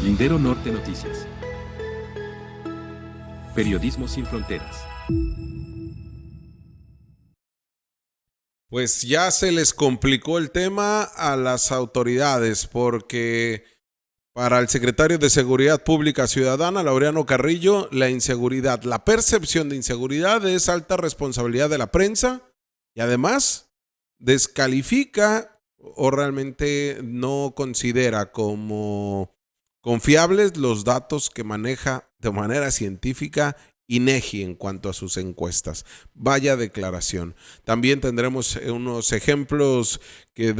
Lindero Norte Noticias. Periodismo sin fronteras. Pues ya se les complicó el tema a las autoridades porque para el secretario de Seguridad Pública Ciudadana, Laureano Carrillo, la percepción de inseguridad es alta responsabilidad de la prensa y además descalifica o realmente no considera como confiables los datos que maneja de manera científica INEGI en cuanto a sus encuestas. Vaya declaración. También tendremos unos ejemplos que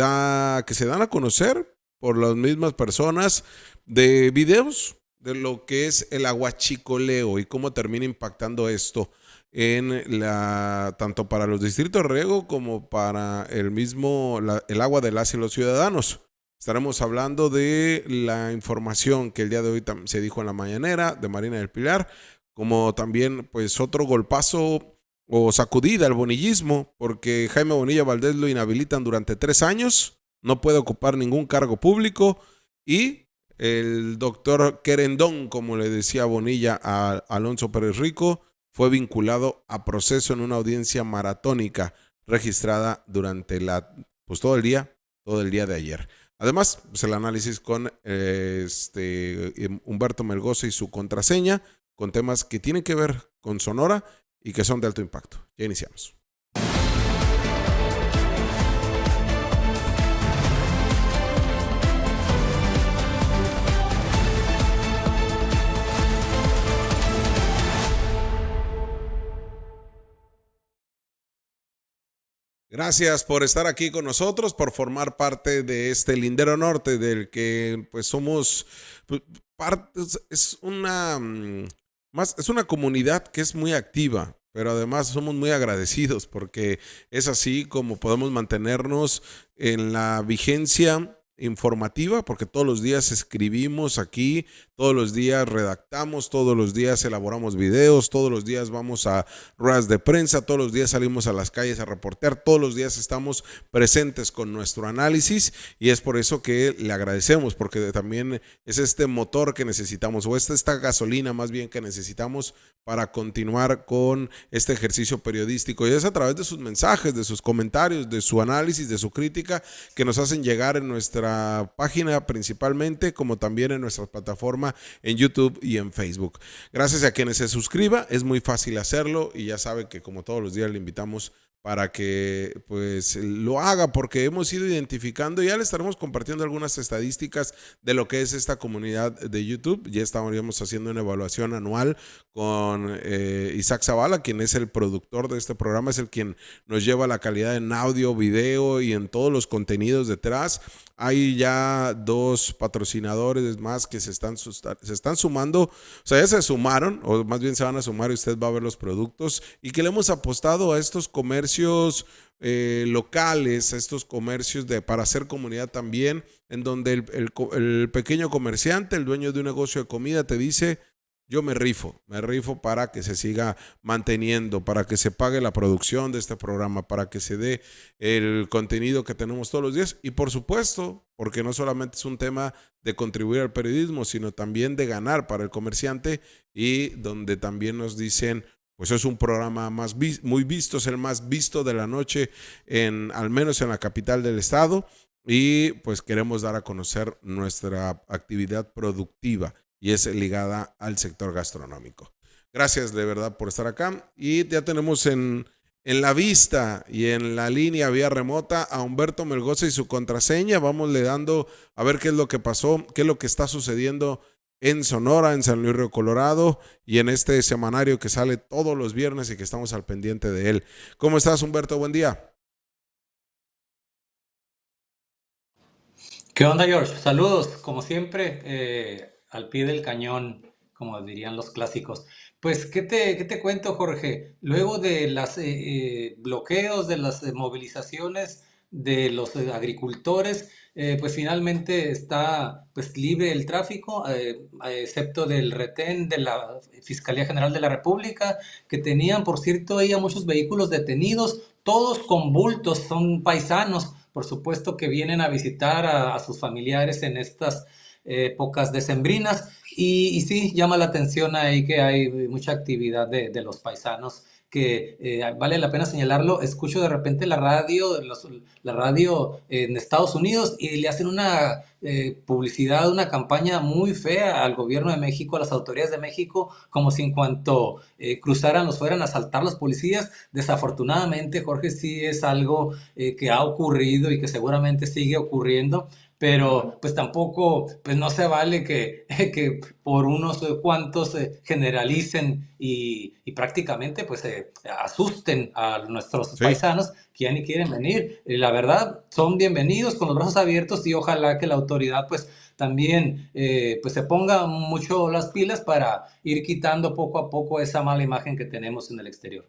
se dan a conocer por las mismas personas de videos de lo que es el aguachicoleo y cómo termina impactando esto tanto para los distritos de riego como para el agua de las y los ciudadanos. Estaremos hablando de la información que el día de hoy se dijo en la mañanera de Marina del Pilar, como también pues otro golpazo o sacudida al bonillismo, porque Jaime Bonilla Valdés lo inhabilitan durante 3 años, no puede ocupar ningún cargo público y el doctor Querendón, como le decía Bonilla a Alonso Pérez Rico, fue vinculado a proceso en una audiencia maratónica registrada durante todo el día de ayer. Además, pues el análisis con Humberto Melgoza y su contraseña, con temas que tienen que ver con Sonora y que son de alto impacto. Ya iniciamos. Gracias por estar aquí con nosotros, por formar parte de este Lindero Norte, del que pues somos parte. Es una comunidad que es muy activa, pero además somos muy agradecidos porque es así como podemos mantenernos en la vigencia informativa, porque todos los días escribimos aquí, todos los días redactamos, todos los días elaboramos videos, todos los días vamos a ruedas de prensa, todos los días salimos a las calles a reportear, todos los días estamos presentes con nuestro análisis y es por eso que le agradecemos, porque también es este motor que necesitamos o esta gasolina más bien que necesitamos para continuar con este ejercicio periodístico y es a través de sus mensajes, de sus comentarios, de su análisis, de su crítica que nos hacen llegar en nuestra página principalmente, como también en nuestra plataforma en YouTube y en Facebook. Gracias a quienes se suscriba, es muy fácil hacerlo y ya sabe que como todos los días le invitamos para que pues lo haga porque hemos ido identificando, ya le estaremos compartiendo algunas estadísticas de lo que es esta comunidad de YouTube. Ya estaríamos haciendo una evaluación anual con Isaac Zavala, quien es el productor de este programa, es el quien nos lleva la calidad en audio, video y en todos los contenidos detrás. Hay ya 2 patrocinadores más que se están sumando, o sea, ya se sumaron, o más bien se van a sumar y usted va a ver los productos, y que le hemos apostado a estos comercios locales, a estos comercios para hacer comunidad también, en donde el pequeño comerciante, el dueño de un negocio de comida te dice: yo me rifo para que se siga manteniendo, para que se pague la producción de este programa, para que se dé el contenido que tenemos todos los días y por supuesto, porque no solamente es un tema de contribuir al periodismo, sino también de ganar para el comerciante y donde también nos dicen, pues es un programa muy visto, es el más visto de la noche, al menos en la capital del estado y pues queremos dar a conocer nuestra actividad productiva y es ligada al sector gastronómico. Gracias de verdad por estar acá y ya tenemos en la vista y en la línea vía remota a Humberto Melgoza y su contraseña. Vamos le dando a ver qué es lo que pasó, qué es lo que está sucediendo en Sonora, en San Luis Río Colorado y en este semanario que sale todos los viernes y que estamos al pendiente de él. ¿Cómo estás, Humberto? Buen día. ¿Qué onda, George? Saludos, como siempre, al pie del cañón, como dirían los clásicos. Pues, ¿qué te cuento, Jorge? Luego de los bloqueos, de las movilizaciones de los agricultores, pues finalmente está pues libre el tráfico, excepto del retén de la Fiscalía General de la República, que tenían, por cierto, ahí a muchos vehículos detenidos, todos con bultos, son paisanos, por supuesto que vienen a visitar a sus familiares en estas épocas decembrinas. Y sí, llama la atención ahí que hay mucha actividad de los paisanos que vale la pena señalarlo. Escucho de repente la radio en Estados Unidos y le hacen una publicidad, una campaña muy fea al gobierno de México, a las autoridades de México, como si en cuanto cruzaran los fueran a asaltar los policías. Desafortunadamente, Jorge, sí es algo que ha ocurrido y que seguramente sigue ocurriendo. Pero pues tampoco, pues no se vale que por unos cuantos generalicen y prácticamente pues asusten a nuestros Sí. paisanos que ya ni quieren venir. La verdad, son bienvenidos con los brazos abiertos y ojalá que la autoridad pues también pues se ponga mucho las pilas para ir quitando poco a poco esa mala imagen que tenemos en el exterior.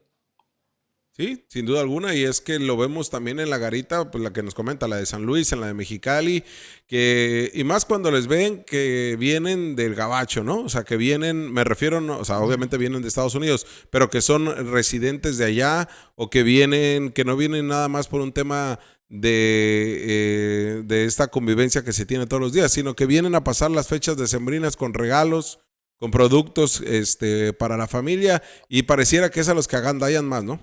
Sí, sin duda alguna, y es que lo vemos también en la garita, pues la que nos comenta, la de San Luis, en la de Mexicali, y más cuando les ven que vienen del gabacho, ¿no? O sea, que vienen, me refiero, no, o sea, obviamente vienen de Estados Unidos, pero que son residentes de allá, o que vienen, que no vienen nada más por un tema de esta convivencia que se tiene todos los días, sino que vienen a pasar las fechas decembrinas con regalos, con productos, para la familia, y pareciera que es a los que agandallan más, ¿no?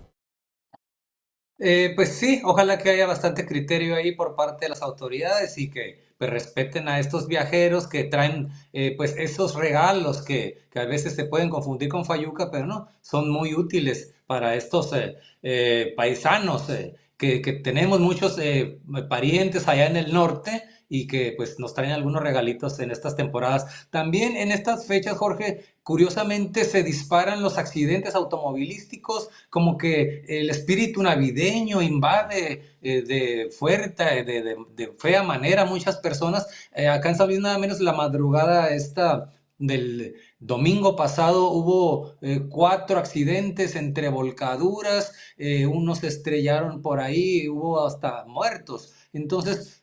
Pues sí, ojalá que haya bastante criterio ahí por parte de las autoridades y que pues, respeten a estos viajeros que traen pues esos regalos que a veces se pueden confundir con fayuca, pero no, son muy útiles para estos paisanos que tenemos muchos parientes allá en el norte y que pues nos traen algunos regalitos en estas temporadas. También en estas fechas, Jorge, curiosamente se disparan los accidentes automovilísticos, como que el espíritu navideño invade de fuerte, de fea manera a muchas personas. Acá en San Luis nada menos la madrugada esta del domingo pasado hubo 4 accidentes entre volcaduras, unos se estrellaron por ahí, hubo hasta muertos. Entonces,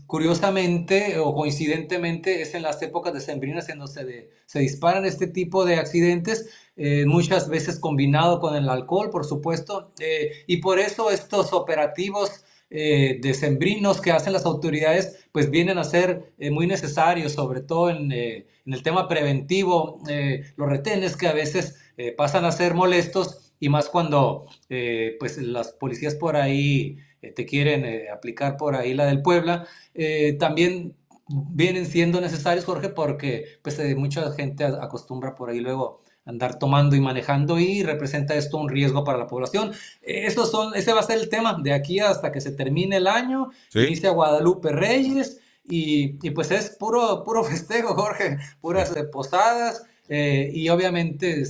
curiosamente o coincidentemente es en las épocas decembrinas en donde se disparan este tipo de accidentes, muchas veces combinado con el alcohol, por supuesto, y por eso estos operativos decembrinos que hacen las autoridades, pues vienen a ser muy necesarios, sobre todo en el tema preventivo, los retenes que a veces pasan a ser molestos y más cuando pues las policías por ahí te quieren aplicar por ahí la del Puebla, también vienen siendo necesarios, Jorge, porque pues mucha gente acostumbra por ahí luego andar tomando y manejando y representa esto un riesgo para la población. Ese va a ser el tema de aquí hasta que se termine el año, Sí, inicia Guadalupe Reyes y pues es puro festejo, Jorge, sí. puras posadas y obviamente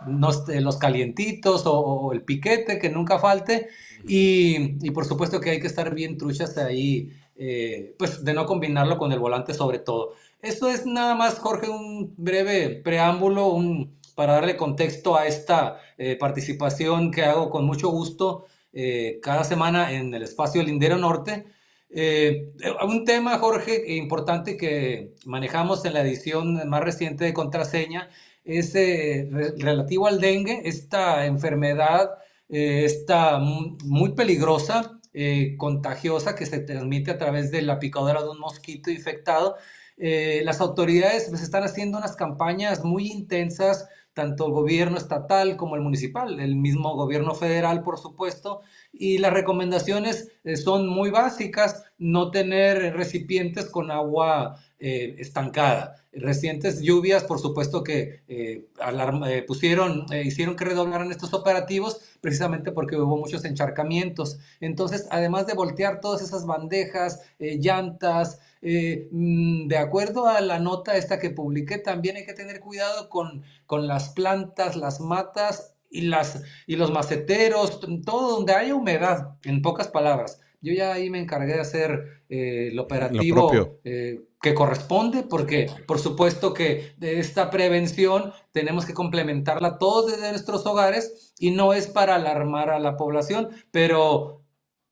los calientitos o el piquete que nunca falte y por supuesto que hay que estar bien truchas ahí, pues de no combinarlo con el volante sobre todo. Esto es nada más, Jorge, un breve preámbulo, para darle contexto a esta participación que hago con mucho gusto cada semana en el espacio Lindero Norte. Un tema, Jorge, importante que manejamos en la edición más reciente de Contraseña es relativo al dengue, esta enfermedad está muy peligrosa, contagiosa, que se transmite a través de la picadura de un mosquito infectado. Las autoridades pues, están haciendo unas campañas muy intensas, tanto el gobierno estatal como el municipal, el mismo gobierno federal, por supuesto, y las recomendaciones son muy básicas: no tener recipientes con agua estancada. Recientes lluvias, por supuesto que hicieron que redoblaran estos operativos precisamente porque hubo muchos encharcamientos. Entonces, además de voltear todas esas bandejas, llantas, de acuerdo a la nota esta que publiqué, también hay que tener cuidado con las plantas, las matas y los maceteros, todo donde haya humedad, en pocas palabras. Yo ya ahí me encargué de hacer el Lo propio. operativo que corresponde, porque por supuesto que de esta prevención tenemos que complementarla todos desde nuestros hogares y no es para alarmar a la población, pero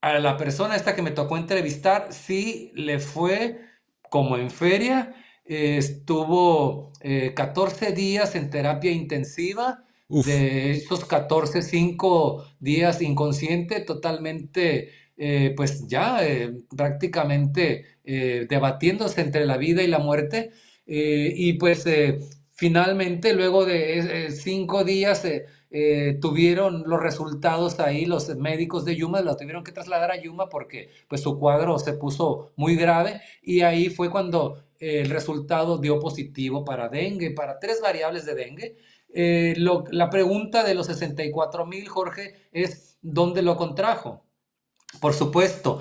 a la persona esta que me tocó entrevistar sí le fue como en feria, estuvo 14 días en terapia intensiva. Uf, De esos 14, 5 días inconsciente, totalmente pues ya prácticamente debatiéndose entre la vida y la muerte. Y pues finalmente, luego de 5 días, tuvieron los resultados ahí, los médicos de Yuma, lo tuvieron que trasladar a Yuma porque pues su cuadro se puso muy grave y ahí fue cuando el resultado dio positivo para dengue, para 3 variables de dengue. La pregunta de los 64,000, Jorge, es ¿dónde lo contrajo? Por supuesto,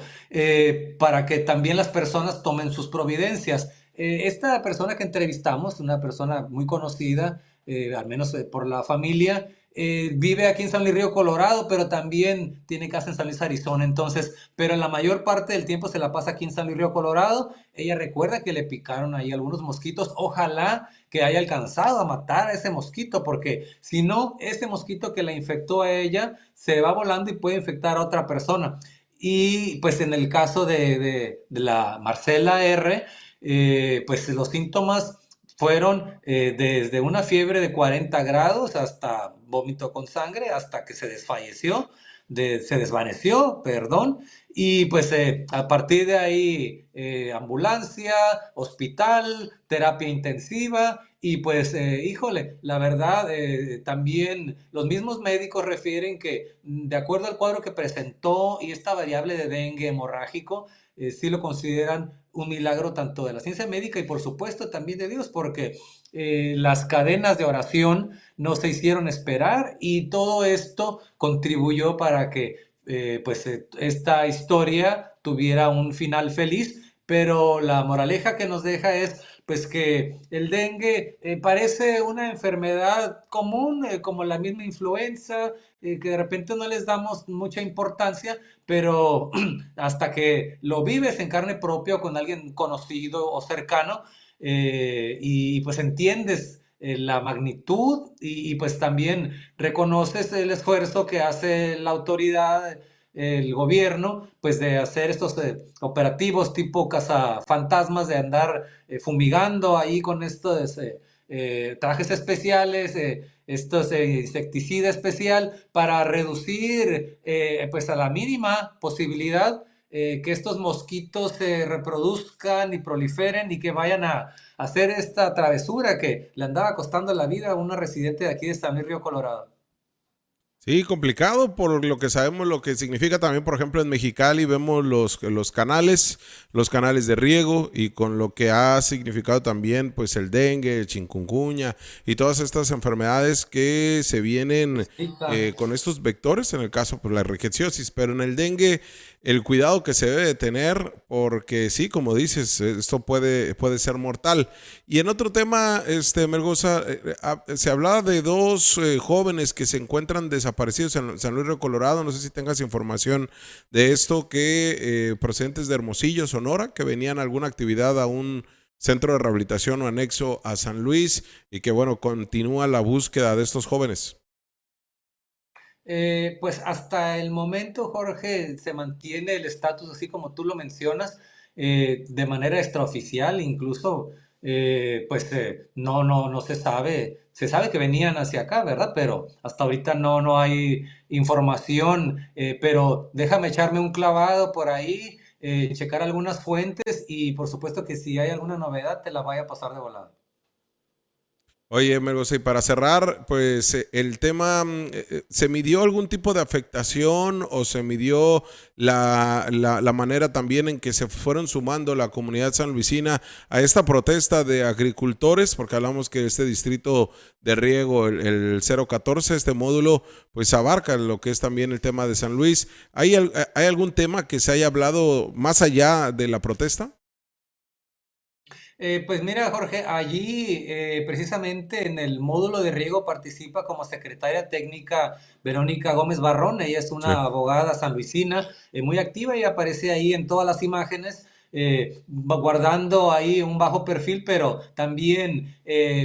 para que también las personas tomen sus providencias. Esta persona que entrevistamos, una persona muy conocida, al menos por la familia, vive aquí en San Luis Río Colorado, pero también tiene casa en San Luis, Arizona. Entonces, pero la mayor parte del tiempo se la pasa aquí en San Luis Río Colorado. Ella recuerda que le picaron ahí algunos mosquitos. Ojalá que haya alcanzado a matar a ese mosquito, porque si no, ese mosquito que la infectó a ella se va volando y puede infectar a otra persona. Y pues en el caso de la Marcela R., pues los síntomas fueron desde una fiebre de 40 grados hasta vómito con sangre, hasta que se desfalleció, se desvaneció, perdón, y pues a partir de ahí ambulancia, hospital, terapia intensiva, y pues híjole, la verdad también los mismos médicos refieren que de acuerdo al cuadro que presentó y esta variable de dengue hemorrágico, sí lo consideran un milagro tanto de la ciencia médica y por supuesto también de Dios, porque las cadenas de oración no se hicieron esperar y todo esto contribuyó para que esta historia tuviera un final feliz, pero la moraleja que nos deja es pues que el dengue parece una enfermedad común, como la misma influenza, que de repente no les damos mucha importancia, pero hasta que lo vives en carne propia o con alguien conocido o cercano, y pues entiendes la magnitud y pues también reconoces el esfuerzo que hace la autoridad, el gobierno, pues de hacer estos operativos tipo cazafantasmas, de andar fumigando ahí con estos trajes especiales, estos insecticida especial para reducir pues a la mínima posibilidad que estos mosquitos se reproduzcan y proliferen y que vayan a hacer esta travesura que le andaba costando la vida a una residente de aquí de San Luis Río Colorado. Sí, complicado por lo que sabemos lo que significa también, por ejemplo, en Mexicali vemos los canales de riego y con lo que ha significado también pues el dengue, el chikungunya y todas estas enfermedades que se vienen Sí, claro. con estos vectores, en el caso pues la ricketsiosis, pero en el dengue el cuidado que se debe de tener porque sí, como dices, esto puede ser mortal. Y en otro tema, Melgoza, se hablaba de dos jóvenes que se encuentran desaparecidos en San Luis Río Colorado. No sé si tengas información de esto, que procedentes de Hermosillo, Sonora, que venían a alguna actividad a un centro de rehabilitación o anexo a San Luis y que, bueno, continúa la búsqueda de estos jóvenes. Pues hasta el momento, Jorge, se mantiene el estatus así como tú lo mencionas, de manera extraoficial, incluso, no se sabe, se sabe que venían hacia acá, ¿verdad? Pero hasta ahorita no hay información, pero déjame echarme un clavado por ahí, checar algunas fuentes y por supuesto que si hay alguna novedad te la voy a pasar de volada. Oye, Melgoza, y para cerrar, pues el tema, ¿se midió algún tipo de afectación o se midió la manera también en que se fueron sumando la comunidad sanluisina a esta protesta de agricultores? Porque hablamos que este distrito de riego, el 014, este módulo, pues abarca lo que es también el tema de San Luis. ¿Hay algún tema que se haya hablado más allá de la protesta? Pues mira, Jorge, allí precisamente en el módulo de riego participa como secretaria técnica Verónica Gómez Barrón. Ella es Sí. una abogada sanluisina muy activa y aparece ahí en todas las imágenes, guardando ahí un bajo perfil, pero también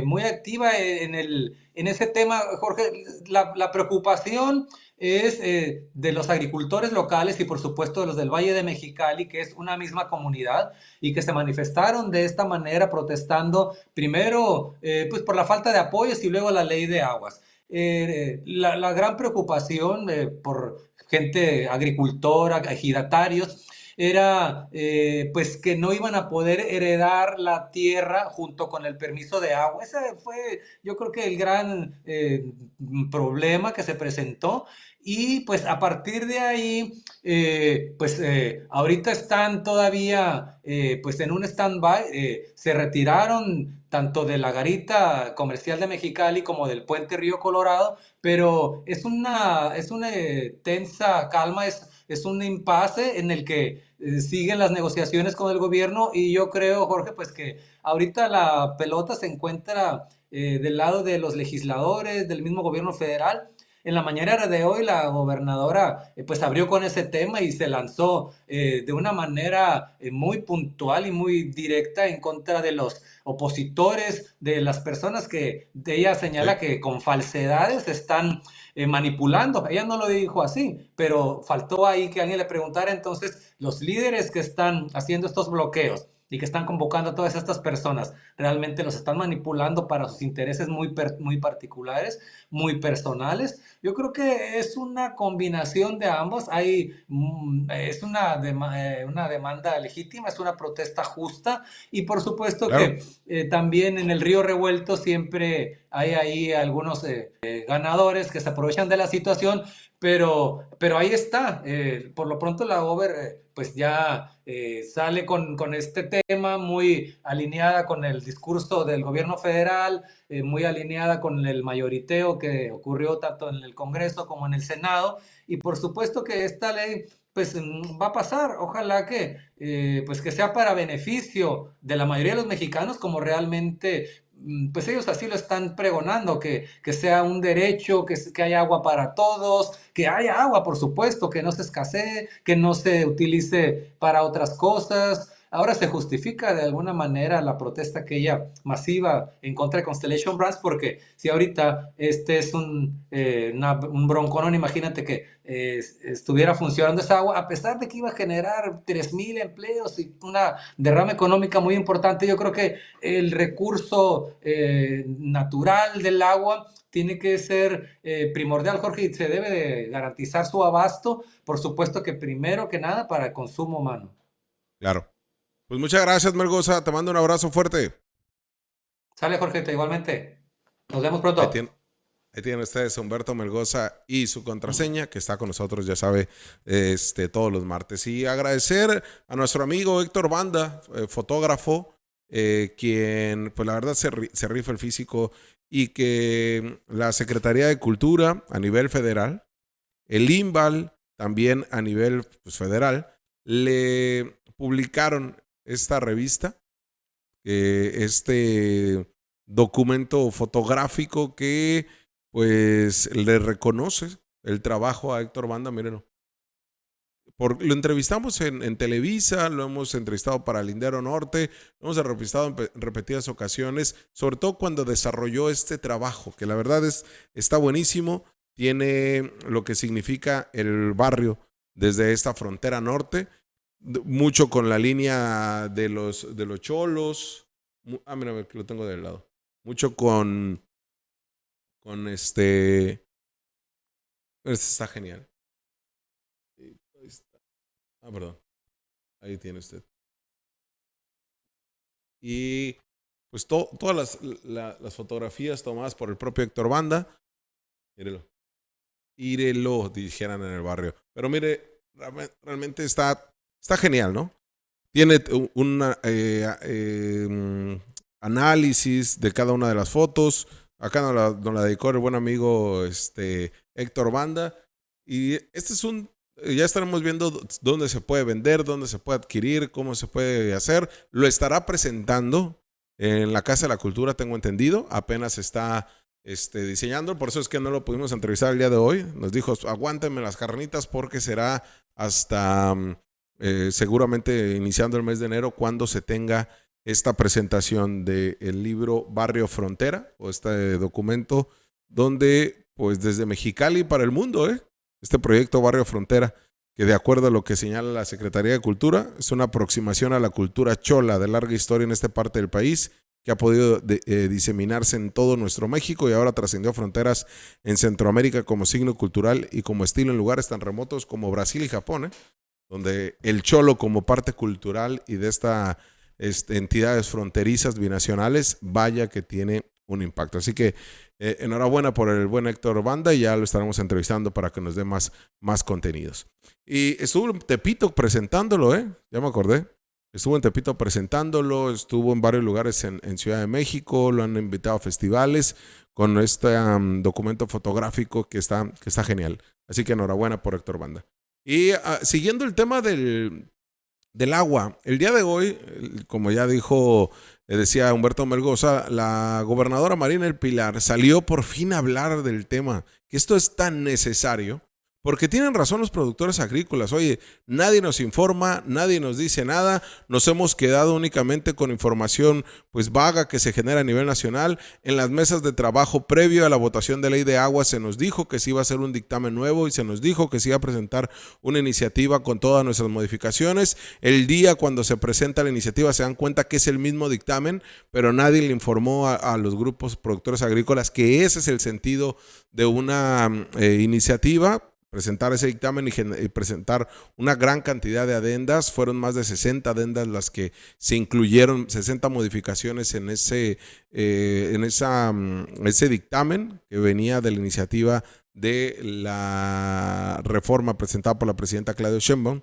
muy activa en ese tema, Jorge. La preocupación es de los agricultores locales y por supuesto de los del Valle de Mexicali, que es una misma comunidad y que se manifestaron de esta manera protestando primero pues por la falta de apoyos y luego la ley de aguas. La gran preocupación gente agricultora, ejidatarios, era pues que no iban a poder heredar la tierra junto con el permiso de agua. Ese fue, yo creo que el gran problema que se presentó. Y pues a partir de ahí, ahorita están todavía pues en un stand-by, se retiraron tanto de la garita comercial de Mexicali como del puente Río Colorado, pero es una tensa calma, es un impasse en el que siguen las negociaciones con el gobierno, y yo creo, Jorge, pues que ahorita la pelota se encuentra del lado de los legisladores, del mismo gobierno federal. En la mañana de hoy la gobernadora pues abrió con ese tema y se lanzó de una manera muy puntual y muy directa en contra de los opositores, de las personas que ella señala Sí. que con falsedades están manipulando. Ella no lo dijo así, pero faltó ahí que alguien le preguntara. Entonces, los líderes que están haciendo estos bloqueos y que están convocando a todas estas personas, ¿realmente los están manipulando para sus intereses muy particulares, muy personales? Yo creo que es una combinación de ambos. Es una demanda legítima, es una protesta justa, y por supuesto Claro. que también en el río revuelto siempre hay ahí algunos ganadores que se aprovechan de la situación, pero ahí está. Por lo pronto la Over pues ya sale con este tema muy alineada con el discurso del gobierno federal, muy alineada con el mayoriteo que ocurrió tanto en el Congreso como en el Senado, y por supuesto que esta ley pues va a pasar. Ojalá que pues que sea para beneficio de la mayoría de los mexicanos, como realmente pues ellos así lo están pregonando, que sea un derecho, que haya agua para todos, que haya agua, por supuesto, que no se escasee, que no se utilice para otras cosas. Ahora se justifica de alguna manera la protesta aquella masiva en contra de Constellation Brands, porque si ahorita este es un bronconón, imagínate que estuviera funcionando esa agua, a pesar de que iba a generar 3,000 empleos y una derrama económica muy importante. Yo creo que el recurso natural del agua tiene que ser primordial, Jorge, y se debe de garantizar su abasto, por supuesto que primero que nada para el consumo humano. Claro. Pues muchas gracias, Melgoza. Te mando un abrazo fuerte. Sale, Jorge, igualmente. Nos vemos Ahí pronto. tienen, ahí tienen ustedes a Humberto Melgoza y su contraseña, que está con nosotros, ya sabe, todos los martes. Y agradecer a nuestro amigo Héctor Banda, fotógrafo, quien, pues la verdad, se rifa el físico, y que la Secretaría de Cultura a nivel federal, el INVAL también a nivel pues, federal, le publicaron esta revista, este documento fotográfico que pues le reconoce el trabajo a Héctor Banda. Mírenlo. Lo entrevistamos en Televisa, lo hemos entrevistado para Lindero Norte, lo hemos entrevistado en repetidas ocasiones, sobre todo cuando desarrolló este trabajo, que la verdad está buenísimo. Tiene lo que significa el barrio desde esta frontera norte, mucho con la línea de los cholos. Mira, que lo tengo del lado. Mucho con este está genial. Perdón. Ahí tiene usted. Y pues todas las fotografías tomadas por el propio Héctor Banda. Írelo, dijeran en el barrio. Pero mire, realmente está genial, ¿no? Tiene un análisis de cada una de las fotos. Acá nos la dedicó el buen amigo Héctor Banda. Y ya estaremos viendo dónde se puede vender, dónde se puede adquirir, cómo se puede hacer. Lo estará presentando en la Casa de la Cultura, tengo entendido. Apenas está diseñando, por eso es que no lo pudimos entrevistar el día de hoy. Nos dijo, aguántenme las carnitas porque será hasta seguramente iniciando el mes de enero cuando se tenga esta presentación del libro Barrio Frontera, o este documento donde pues desde Mexicali para el mundo, este proyecto Barrio Frontera, que de acuerdo a lo que señala la Secretaría de Cultura, es una aproximación a la cultura chola de larga historia en esta parte del país, que ha podido diseminarse en todo nuestro México y ahora trascendió fronteras en Centroamérica como signo cultural y como estilo en lugares tan remotos como Brasil y Japón, donde el cholo como parte cultural y de estas entidades fronterizas binacionales, vaya que tiene un impacto. Así que enhorabuena por el buen Héctor Banda y ya lo estaremos entrevistando para que nos dé más contenidos. Y estuvo en Tepito presentándolo, ya me acordé. Estuvo en Tepito presentándolo, estuvo en varios lugares en Ciudad de México, lo han invitado a festivales con este documento fotográfico que está genial. Así que enhorabuena por Héctor Banda. Y siguiendo el tema del agua, el día de hoy, como ya decía Humberto Melgoza, la gobernadora Marina del Pilar salió por fin a hablar del tema, que esto es tan necesario, porque tienen razón los productores agrícolas. Oye, nadie nos informa, nadie nos dice nada, nos hemos quedado únicamente con información pues vaga que se genera a nivel nacional. En las mesas de trabajo previo a la votación de ley de agua se nos dijo que se iba a hacer un dictamen nuevo y se nos dijo que se iba a presentar una iniciativa con todas nuestras modificaciones. El día cuando se presenta la iniciativa se dan cuenta que es el mismo dictamen, pero nadie le informó a los grupos productores agrícolas que ese es el sentido de una iniciativa. Presentar ese dictamen y presentar una gran cantidad de adendas. Fueron más de 60 adendas las que se incluyeron, 60 modificaciones en ese dictamen que venía de la iniciativa de la reforma presentada por la presidenta Claudia Sheinbaum.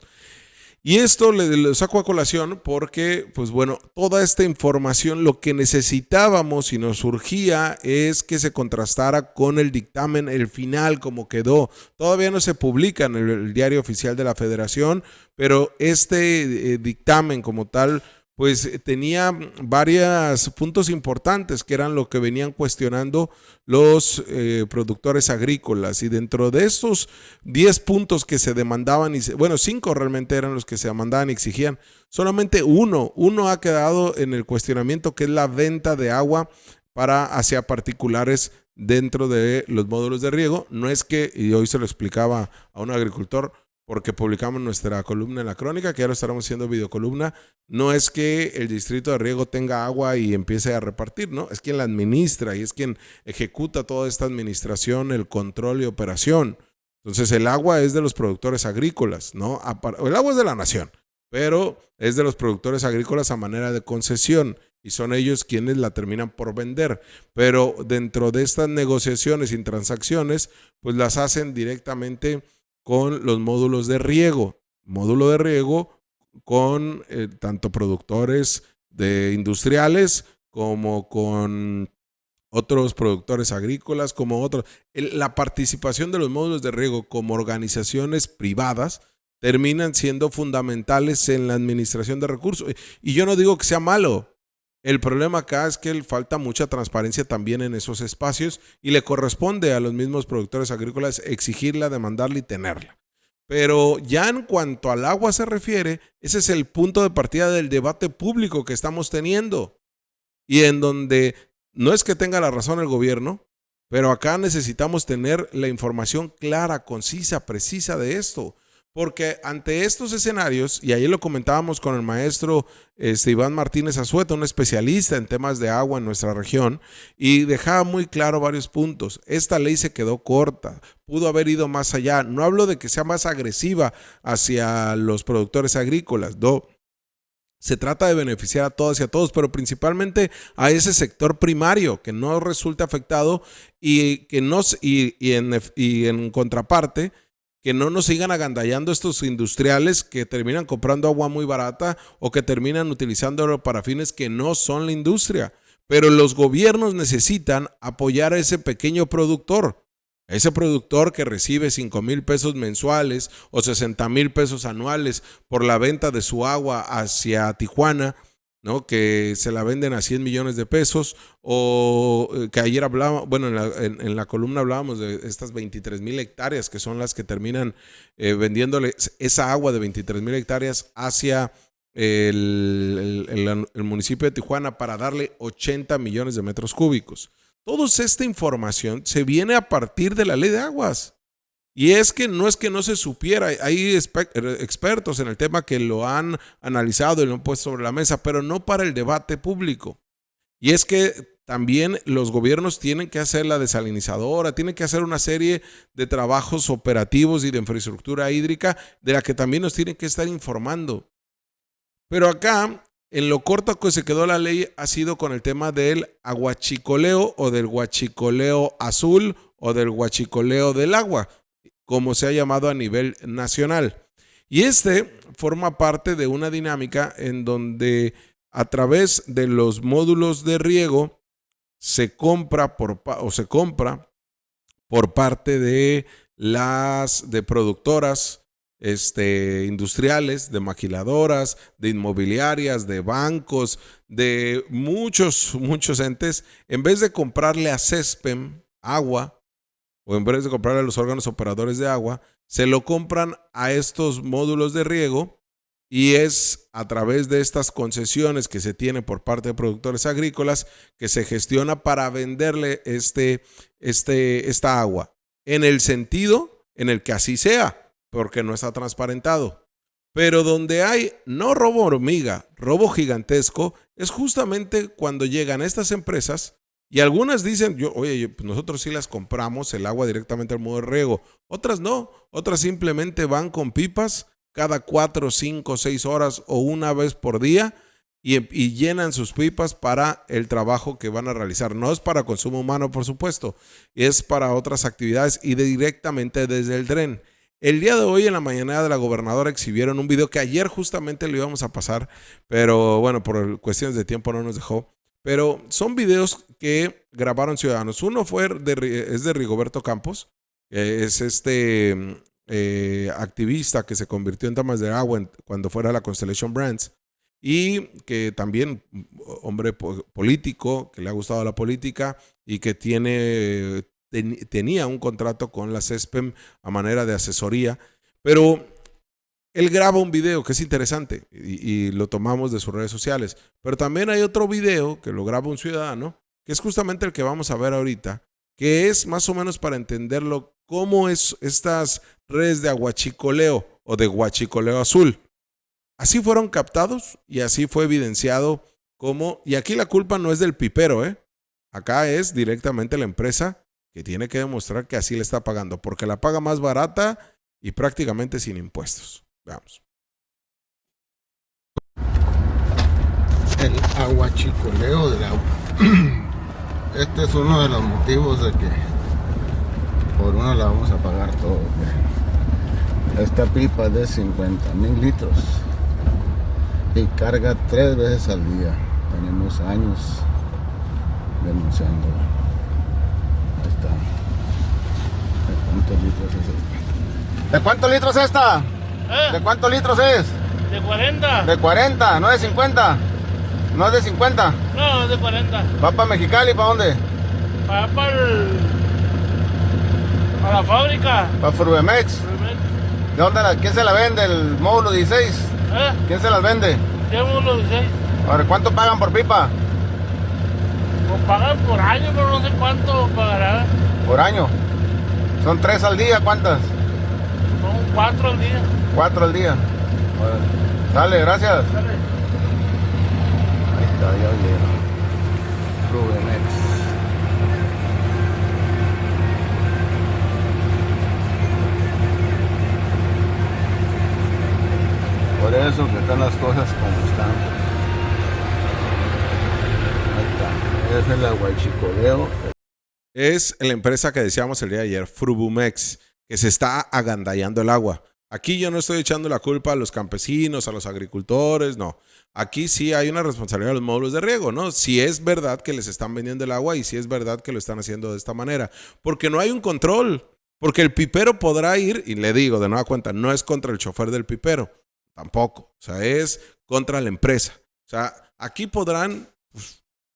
Y esto le saco a colación porque, pues bueno, toda esta información, lo que necesitábamos y nos surgía es que se contrastara con el dictamen, el final como quedó. Todavía no se publica en el diario oficial de la Federación, pero este dictamen como tal, pues tenía varios puntos importantes que eran lo que venían cuestionando los productores agrícolas, y dentro de estos 10 puntos que se demandaban, 5 realmente eran los que se demandaban y exigían, solamente uno ha quedado en el cuestionamiento, que es la venta de agua hacia particulares dentro de los módulos de riego. No es que, y hoy se lo explicaba a un agricultor, porque publicamos nuestra columna en la Crónica, que ya lo estaremos haciendo videocolumna, no es que el distrito de riego tenga agua y empiece a repartir, ¿no? Es quien la administra y es quien ejecuta toda esta administración, el control y operación. Entonces el agua es de los productores agrícolas, ¿no? El agua es de la nación, pero es de los productores agrícolas a manera de concesión y son ellos quienes la terminan por vender. Pero dentro de estas negociaciones y transacciones, pues las hacen directamente con los módulos de riego. Módulo de riego con tanto productores industriales como con otros productores agrícolas, como otros. La participación de los módulos de riego como organizaciones privadas terminan siendo fundamentales en la administración de recursos. Y yo no digo que sea malo. El problema acá es que falta mucha transparencia también en esos espacios y le corresponde a los mismos productores agrícolas exigirla, demandarla y tenerla. Pero ya en cuanto al agua se refiere, ese es el punto de partida del debate público que estamos teniendo, y en donde no es que tenga la razón el gobierno, pero acá necesitamos tener la información clara, concisa, precisa de esto. Porque ante estos escenarios, y ayer lo comentábamos con el maestro Iván Martínez Azueta, un especialista en temas de agua en nuestra región, y dejaba muy claro varios puntos. Esta ley se quedó corta, pudo haber ido más allá. No hablo de que sea más agresiva hacia los productores agrícolas, no. Se trata de beneficiar a todas y a todos, pero principalmente a ese sector primario que no resulta afectado y en contraparte, que no nos sigan agandallando estos industriales que terminan comprando agua muy barata o que terminan utilizándolo para fines que no son la industria. Pero los gobiernos necesitan apoyar a ese pequeño productor, a ese productor que recibe 5,000 pesos mensuales o 60,000 pesos anuales por la venta de su agua hacia Tijuana, ¿no? Que se la venden a 100 millones de pesos, o que ayer hablábamos, bueno, en la columna hablábamos de estas 23,000 hectáreas que son las que terminan vendiéndole esa agua de 23,000 hectáreas hacia el municipio de Tijuana para darle 80 millones de metros cúbicos. Toda esta información se viene a partir de la ley de aguas. Y es que no se supiera, hay expertos en el tema que lo han analizado y lo han puesto sobre la mesa, pero no para el debate público. Y es que también los gobiernos tienen que hacer la desalinizadora, tienen que hacer una serie de trabajos operativos y de infraestructura hídrica de la que también nos tienen que estar informando. Pero acá, en lo corto que se quedó la ley ha sido con el tema del aguachicoleo o del huachicoleo azul o del huachicoleo del agua, como se ha llamado a nivel nacional. Y forma parte de una dinámica en donde a través de los módulos de riego se compra por parte de las productoras industriales, de maquiladoras, de inmobiliarias, de bancos, de muchos entes. En vez de comprarle a CESPEM agua, o en vez de comprarle a los órganos operadores de agua, se lo compran a estos módulos de riego, y es a través de estas concesiones que se tiene por parte de productores agrícolas que se gestiona para venderle esta agua, en el sentido en el que así sea, porque no está transparentado. Pero donde hay no robo hormiga, robo gigantesco, es justamente cuando llegan estas empresas. Y algunas dicen, oye, pues nosotros sí las compramos el agua directamente al modo de riego. Otras no, otras simplemente van con pipas cada 4, 5, 6 horas o una vez por día y llenan sus pipas para el trabajo que van a realizar. No es para consumo humano, por supuesto, es para otras actividades y directamente desde el tren. El día de hoy en la mañana de la gobernadora exhibieron un video que ayer justamente lo íbamos a pasar, pero bueno, por cuestiones de tiempo no nos dejó. Pero son videos que grabaron ciudadanos. Uno es de Rigoberto Campos, es activista que se convirtió en damas de agua cuando fuera la Constellation Brands, y que también hombre político, que le ha gustado la política y que tenía un contrato con la CESPEM a manera de asesoría. Pero él graba un video que es interesante y lo tomamos de sus redes sociales. Pero también hay otro video que lo graba un ciudadano, que es justamente el que vamos a ver ahorita, que es más o menos para entenderlo cómo es estas redes de aguachicoleo o de huachicoleo azul. Así fueron captados y así fue evidenciado y aquí la culpa no es del pipero, acá es directamente la empresa que tiene que demostrar que así le está pagando, porque la paga más barata y prácticamente sin impuestos. Veamos. El aguachicoleo del agua. Este es uno de los motivos de que por uno la vamos a pagar todo. Esta pipa es de 50,000 litros y carga 3 veces al día. Tenemos años denunciándola. Ahí está. ¿De cuántos litros es esta? ¿De cuántos litros es esta? ¿De cuántos litros es? De 40. De 40, no de 50. No es de 50. No, es de 40. ¿Va para Mexicali? ¿Para dónde? Para la fábrica. Para Frubemex. ¿De dónde quién se la vende? ¿El módulo 16? ¿Quién se las vende? ¿Qué módulo 16? Ahora, ¿cuánto pagan por pipa? Pues pagan por año, pero no sé cuánto pagará. Por año. Son 3 al día, ¿cuántas? Son 4 al día. 4 al día. Dale, gracias. Dale. Ahí está, ya vieron. Frubemex. Por eso que están las cosas como están. Ahí está. Es el aguachicoleo. Es la empresa que decíamos el día de ayer, Frubumex, que se está agandallando el agua. Aquí yo no estoy echando la culpa a los campesinos, a los agricultores, no. Aquí sí hay una responsabilidad de los módulos de riego, ¿no? Si es verdad que les están vendiendo el agua y si es verdad que lo están haciendo de esta manera. Porque no hay un control. Porque el pipero podrá ir, y le digo de nueva cuenta, no es contra el chofer del pipero, tampoco. O sea, es contra la empresa. O sea, aquí podrán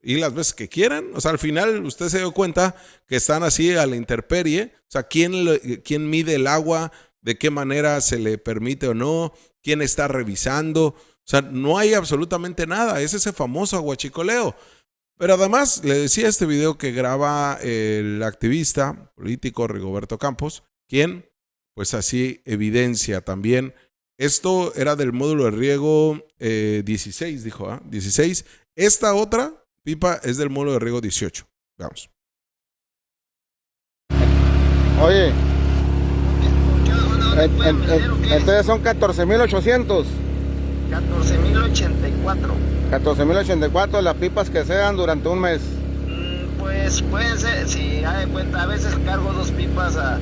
ir las veces que quieran. O sea, al final usted se dio cuenta que están así a la intemperie. O sea, ¿quién mide el agua? ¿De qué manera se le permite o no? ¿Quién está revisando? O sea, no hay absolutamente nada. Es ese famoso aguachicoleo. Pero además, le decía este video que graba el activista político Rigoberto Campos, quien pues así evidencia también. Esto era del módulo de riego 16, dijo, 16. Esta otra pipa es del módulo de riego 18. Vamos. Oye, entonces son 14,800. 14,084. 14,084 las pipas que sean durante un mes. Pues pueden ser, si da de cuenta, a veces cargo 2 pipas a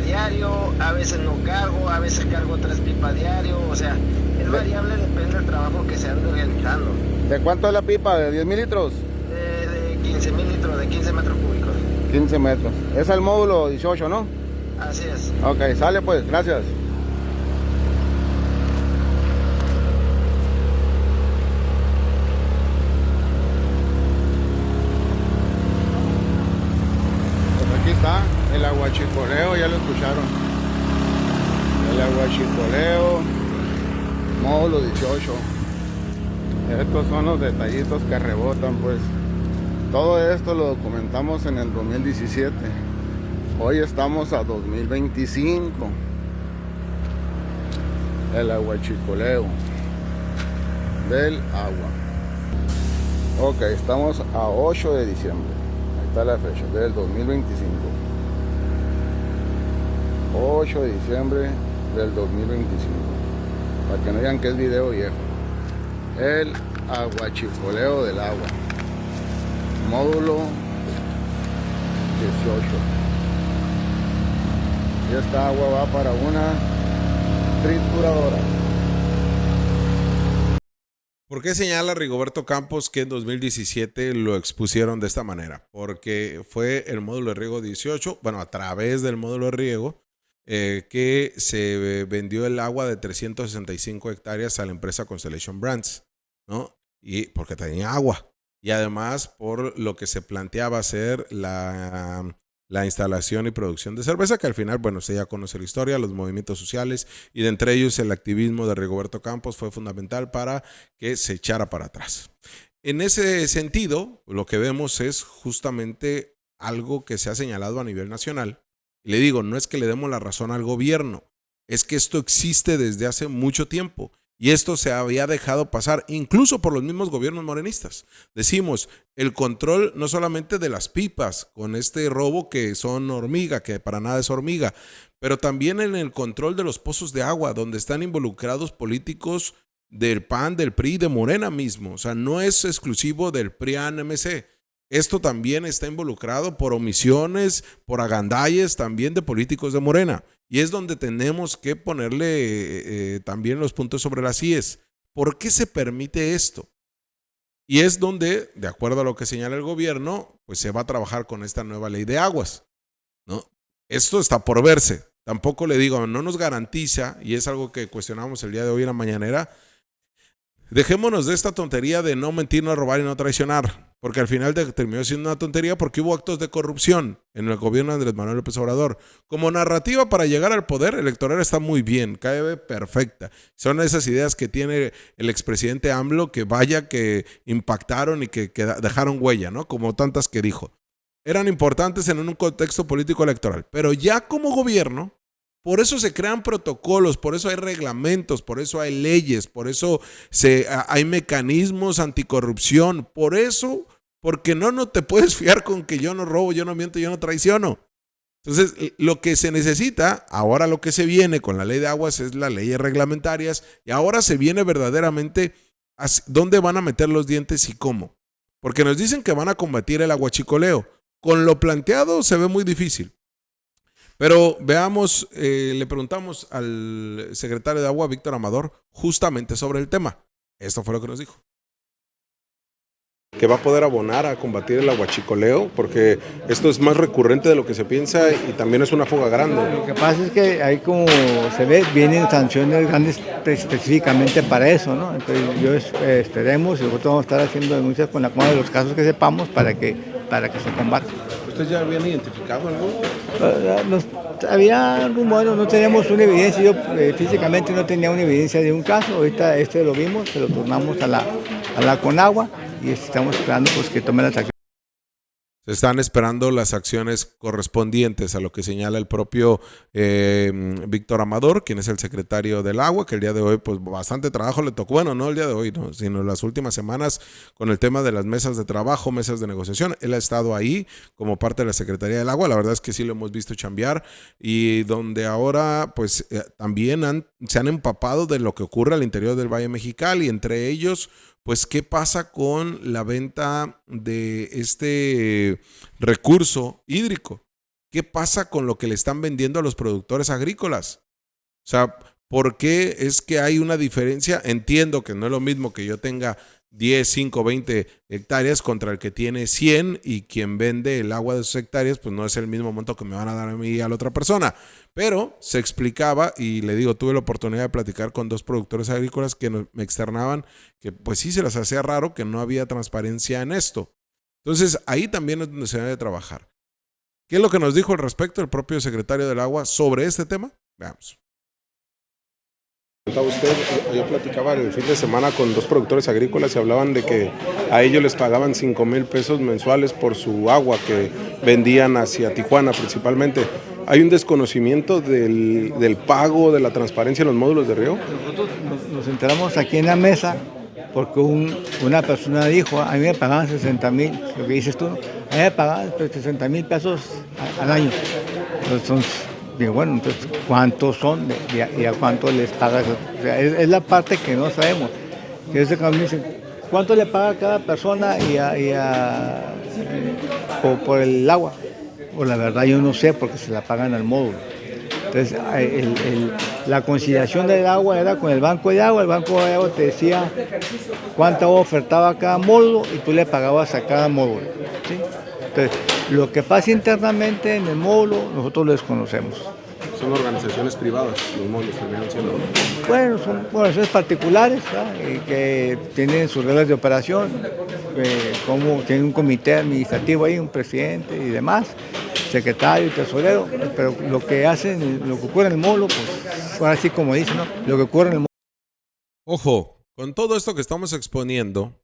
diario, a veces no cargo, a veces cargo 3 pipas a diario, o sea, es variable, depende del trabajo que se ande realizando. ¿De cuánto es la pipa? ¿De 10,000 litros? De 15,000 litros, de 15 metros cúbicos. 15 metros. Es el módulo 18, ¿no? Así es. Ok, sale pues, gracias. Pues aquí está el aguachicoleo, ya lo escucharon. El aguachicoleo, módulo 18. Estos son los detallitos que rebotan, pues. Todo esto lo documentamos en el 2017. Hoy estamos a 2025. El aguachicoleo del agua. Ok, estamos a 8 de diciembre. Ahí está la fecha, del 2025. 8 de diciembre del 2025. Para que no digan que es video viejo. El aguachicoleo del agua. Módulo 18. Y esta agua va para una trituradora. ¿Por qué señala Rigoberto Campos que en 2017 lo expusieron de esta manera? Porque fue el módulo de riego 18, bueno, a través del módulo de riego, que se vendió el agua de 365 hectáreas a la empresa Constellation Brands, ¿no? Y porque tenía agua. Y además por lo que se planteaba hacer la instalación y producción de cerveza, que al final, bueno, usted ya conoce la historia, los movimientos sociales, y de entre ellos el activismo de Rigoberto Campos fue fundamental para que se echara para atrás. En ese sentido, lo que vemos es justamente algo que se ha señalado a nivel nacional. Y le digo, no es que le demos la razón al gobierno, es que esto existe desde hace mucho tiempo. Y esto se había dejado pasar incluso por los mismos gobiernos morenistas. Decimos, el control no solamente de las pipas, con este robo que son hormiga, que para nada es hormiga, pero también en el control de los pozos de agua, donde están involucrados políticos del PAN, del PRI, de Morena mismo. O sea, no es exclusivo del PRIAN-MC. Esto también está involucrado por omisiones, por agandalles también de políticos de Morena. Y es donde tenemos que ponerle también los puntos sobre las IES. ¿Por qué se permite esto? Y es donde, de acuerdo a lo que señala el gobierno, pues se va a trabajar con esta nueva ley de aguas, ¿no? Esto está por verse. Tampoco le digo, no nos garantiza, y es algo que cuestionamos el día de hoy en la mañanera, dejémonos de esta tontería de no mentir, no robar y no traicionar, porque al final terminó siendo una tontería porque hubo actos de corrupción en el gobierno de Andrés Manuel López Obrador. Como narrativa para llegar al poder electoral está muy bien, cae perfecta. Son esas ideas que tiene el expresidente AMLO que vaya que impactaron y que dejaron huella, ¿no? Como tantas que dijo. Eran importantes en un contexto político electoral, pero ya como gobierno, por eso se crean protocolos, por eso hay reglamentos, por eso hay leyes, por eso hay mecanismos anticorrupción, por eso, porque no te puedes fiar con que yo no robo, yo no miento, yo no traiciono. Entonces, lo que se necesita, ahora lo que se viene con la ley de aguas es las leyes reglamentarias, y ahora se viene verdaderamente a dónde van a meter los dientes y cómo. Porque nos dicen que van a combatir el aguachicoleo. Con lo planteado se ve muy difícil. Pero veamos, le preguntamos al secretario de Agua, Víctor Amador, justamente sobre el tema. Esto fue lo que nos dijo. Que va a poder abonar a combatir el aguachicoleo, porque esto es más recurrente de lo que se piensa y también es una fuga grande. Lo que pasa es que ahí, como se ve, vienen sanciones grandes específicamente para eso, ¿no? Entonces yo esperemos, y nosotros vamos a estar haciendo denuncias con la Cámara de los casos que sepamos para que se combata. ¿Ustedes ya habían identificado algo? Había rumores, no teníamos una evidencia. Yo físicamente no tenía una evidencia de un caso. Ahorita lo vimos, se lo turnamos a la Conagua y estamos esperando pues que tome las acciones. Se están esperando las acciones correspondientes a lo que señala el propio Víctor Amador, quien es el secretario del Agua, que el día de hoy pues bastante trabajo le tocó, bueno, no el día de hoy, no, sino las últimas semanas con el tema de las mesas de trabajo, mesas de negociación. Él ha estado ahí como parte de la Secretaría del Agua, la verdad es que sí lo hemos visto chambear, y donde ahora pues también se han empapado de lo que ocurre al interior del Valle Mexicali, entre ellos pues qué pasa con la venta de este recurso hídrico, qué pasa con lo que le están vendiendo a los productores agrícolas. O sea, ¿por qué es que hay una diferencia? Entiendo que no es lo mismo que yo tenga 10, 5, 20 hectáreas contra el que tiene 100 y quien vende el agua de sus hectáreas, pues no es el mismo monto que me van a dar a mí y a la otra persona. Pero se explicaba, y le digo, tuve la oportunidad de platicar con 2 productores agrícolas que me externaban que pues sí se les hacía raro que no había transparencia en esto. Entonces ahí también es donde se debe trabajar. ¿Qué es lo que nos dijo al respecto el propio secretario del Agua sobre este tema? Veamos. Usted, yo platicaba el fin de semana con 2 productores agrícolas y hablaban de que a ellos les pagaban 5,000 pesos mensuales por su agua que vendían hacia Tijuana principalmente. ¿Hay un desconocimiento del pago, de la transparencia en los módulos de riego? Nosotros nos enteramos aquí en la mesa porque una persona dijo, a mí me pagaban 60,000, lo que dices tú, ¿no? A mí me pagaban 60,000 pesos al año. Entonces, digo, bueno, entonces, ¿cuántos son y a cuánto les pagas? O sea, es la parte que no sabemos. Que es cuando me dicen, ¿cuánto le paga a cada persona por el agua? Pues la verdad yo no sé porque se la pagan al módulo. Entonces, la conciliación del agua era con el banco de agua. El banco de agua te decía cuánta agua ofertaba cada módulo y tú le pagabas a cada módulo, ¿sí? Entonces, lo que pasa internamente en el módulo, nosotros lo desconocemos. Son organizaciones privadas, los módulos terminan siendo. Bueno, son organizaciones particulares, ¿verdad? Y que tienen sus reglas de operación, como tienen un comité administrativo ahí, un presidente y demás, secretario y tesorero, pero lo que hacen, lo que ocurre en el módulo, pues ahora sí como dicen, ¿no? Lo que ocurre en el módulo. Ojo, con todo esto que estamos exponiendo,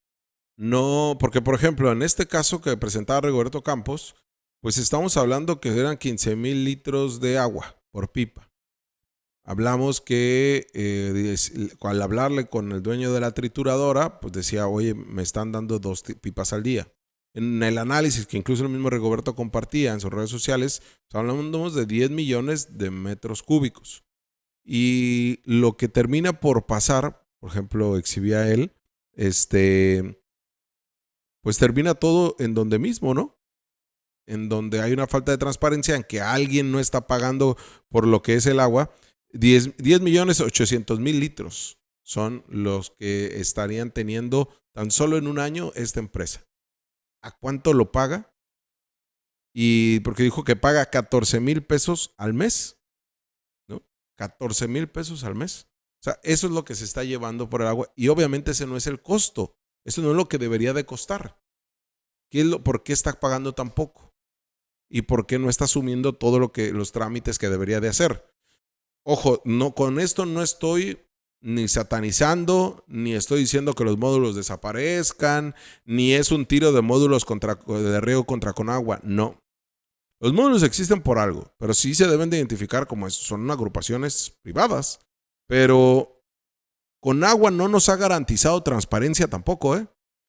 no, porque por ejemplo, en este caso que presentaba Rigoberto Campos, pues estamos hablando que eran 15,000 litros de agua por pipa. Hablamos que al hablarle con el dueño de la trituradora, pues decía, oye, me están dando 2 pipas al día. En el análisis que incluso el mismo Rigoberto compartía en sus redes sociales, pues hablamos de 10 millones de metros cúbicos. Y lo que termina por pasar, por ejemplo, exhibía él, pues termina todo en donde mismo, ¿no? En donde hay una falta de transparencia, en que alguien no está pagando por lo que es el agua. 10,800,000 litros son los que estarían teniendo tan solo en un año esta empresa. ¿A cuánto lo paga? Y porque dijo que paga 14,000 pesos al mes, ¿no? 14,000 pesos al mes. O sea, eso es lo que se está llevando por el agua. Y obviamente ese no es el costo. Eso no es lo que debería de costar. ¿Por qué está pagando tan poco? ¿Y por qué no está asumiendo todo los trámites que debería de hacer? Ojo, no, con esto no estoy ni satanizando, ni estoy diciendo que los módulos desaparezcan, ni es un tiro de módulos de riego contra Conagua. No. Los módulos existen por algo, pero sí se deben de identificar como son agrupaciones privadas. Pero Conagua no nos ha garantizado transparencia tampoco, ¿eh?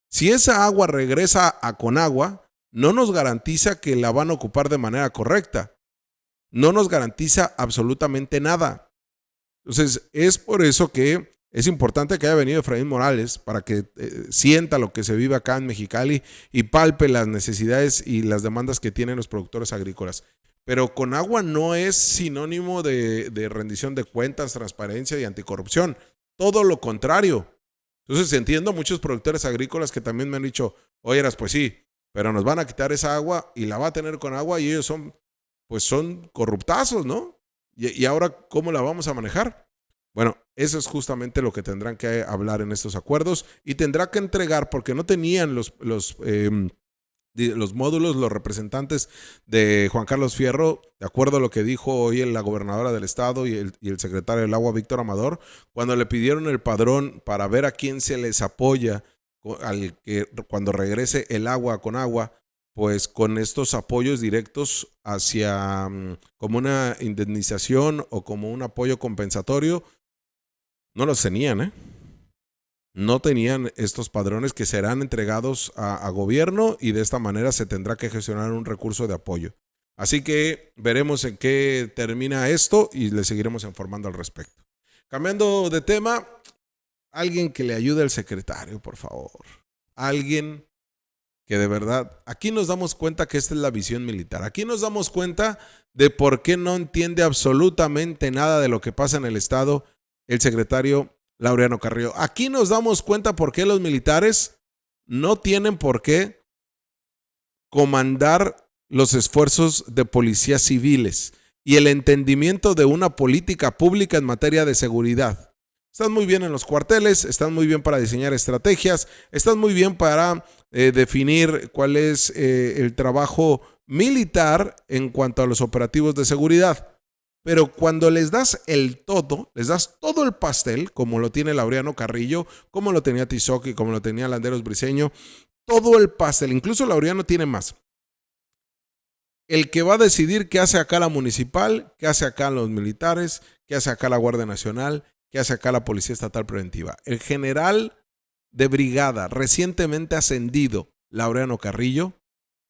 Si esa agua regresa a Conagua, no nos garantiza que la van a ocupar de manera correcta. No nos garantiza absolutamente nada. Entonces, es por eso que es importante que haya venido Efraín Morales para que sienta lo que se vive acá en Mexicali y palpe las necesidades y las demandas que tienen los productores agrícolas. Pero Conagua no es sinónimo de rendición de cuentas, transparencia y anticorrupción. Todo lo contrario. Entonces entiendo muchos productores agrícolas que también me han dicho, oye, pues sí, pero nos van a quitar esa agua y la va a tener Conagua y ellos son corruptazos, ¿no? Y ahora, ¿cómo la vamos a manejar? Bueno, eso es justamente lo que tendrán que hablar en estos acuerdos y tendrá que entregar, porque no tenían los módulos, los representantes de Juan Carlos Fierro, de acuerdo a lo que dijo hoy la gobernadora del estado y el secretario del Agua, Víctor Amador, cuando le pidieron el padrón para ver a quién se les apoya cuando regrese el agua con agua, pues con estos apoyos directos hacia como una indemnización o como un apoyo compensatorio, no los tenían, ¿eh? No tenían estos padrones que serán entregados a gobierno y de esta manera se tendrá que gestionar un recurso de apoyo. Así que veremos en qué termina esto y le seguiremos informando al respecto. Cambiando de tema, alguien que le ayude al secretario, por favor. Alguien que de verdad, aquí nos damos cuenta que esta es la visión militar. Aquí nos damos cuenta de por qué no entiende absolutamente nada de lo que pasa en el Estado el secretario Laureano Carrillo. Aquí nos damos cuenta por qué los militares no tienen por qué comandar los esfuerzos de policías civiles y el entendimiento de una política pública en materia de seguridad. Están muy bien en los cuarteles, están muy bien para diseñar estrategias, están muy bien para definir cuál es el trabajo militar en cuanto a los operativos de seguridad. Pero cuando les das les das todo el pastel, como lo tiene Laureano Carrillo, como lo tenía Tizoc y como lo tenía Landeros Briceño, todo el pastel, incluso Laureano tiene más. El que va a decidir qué hace acá la municipal, qué hace acá los militares, qué hace acá la Guardia Nacional, qué hace acá la Policía Estatal Preventiva. El general de brigada recientemente ascendido, Laureano Carrillo,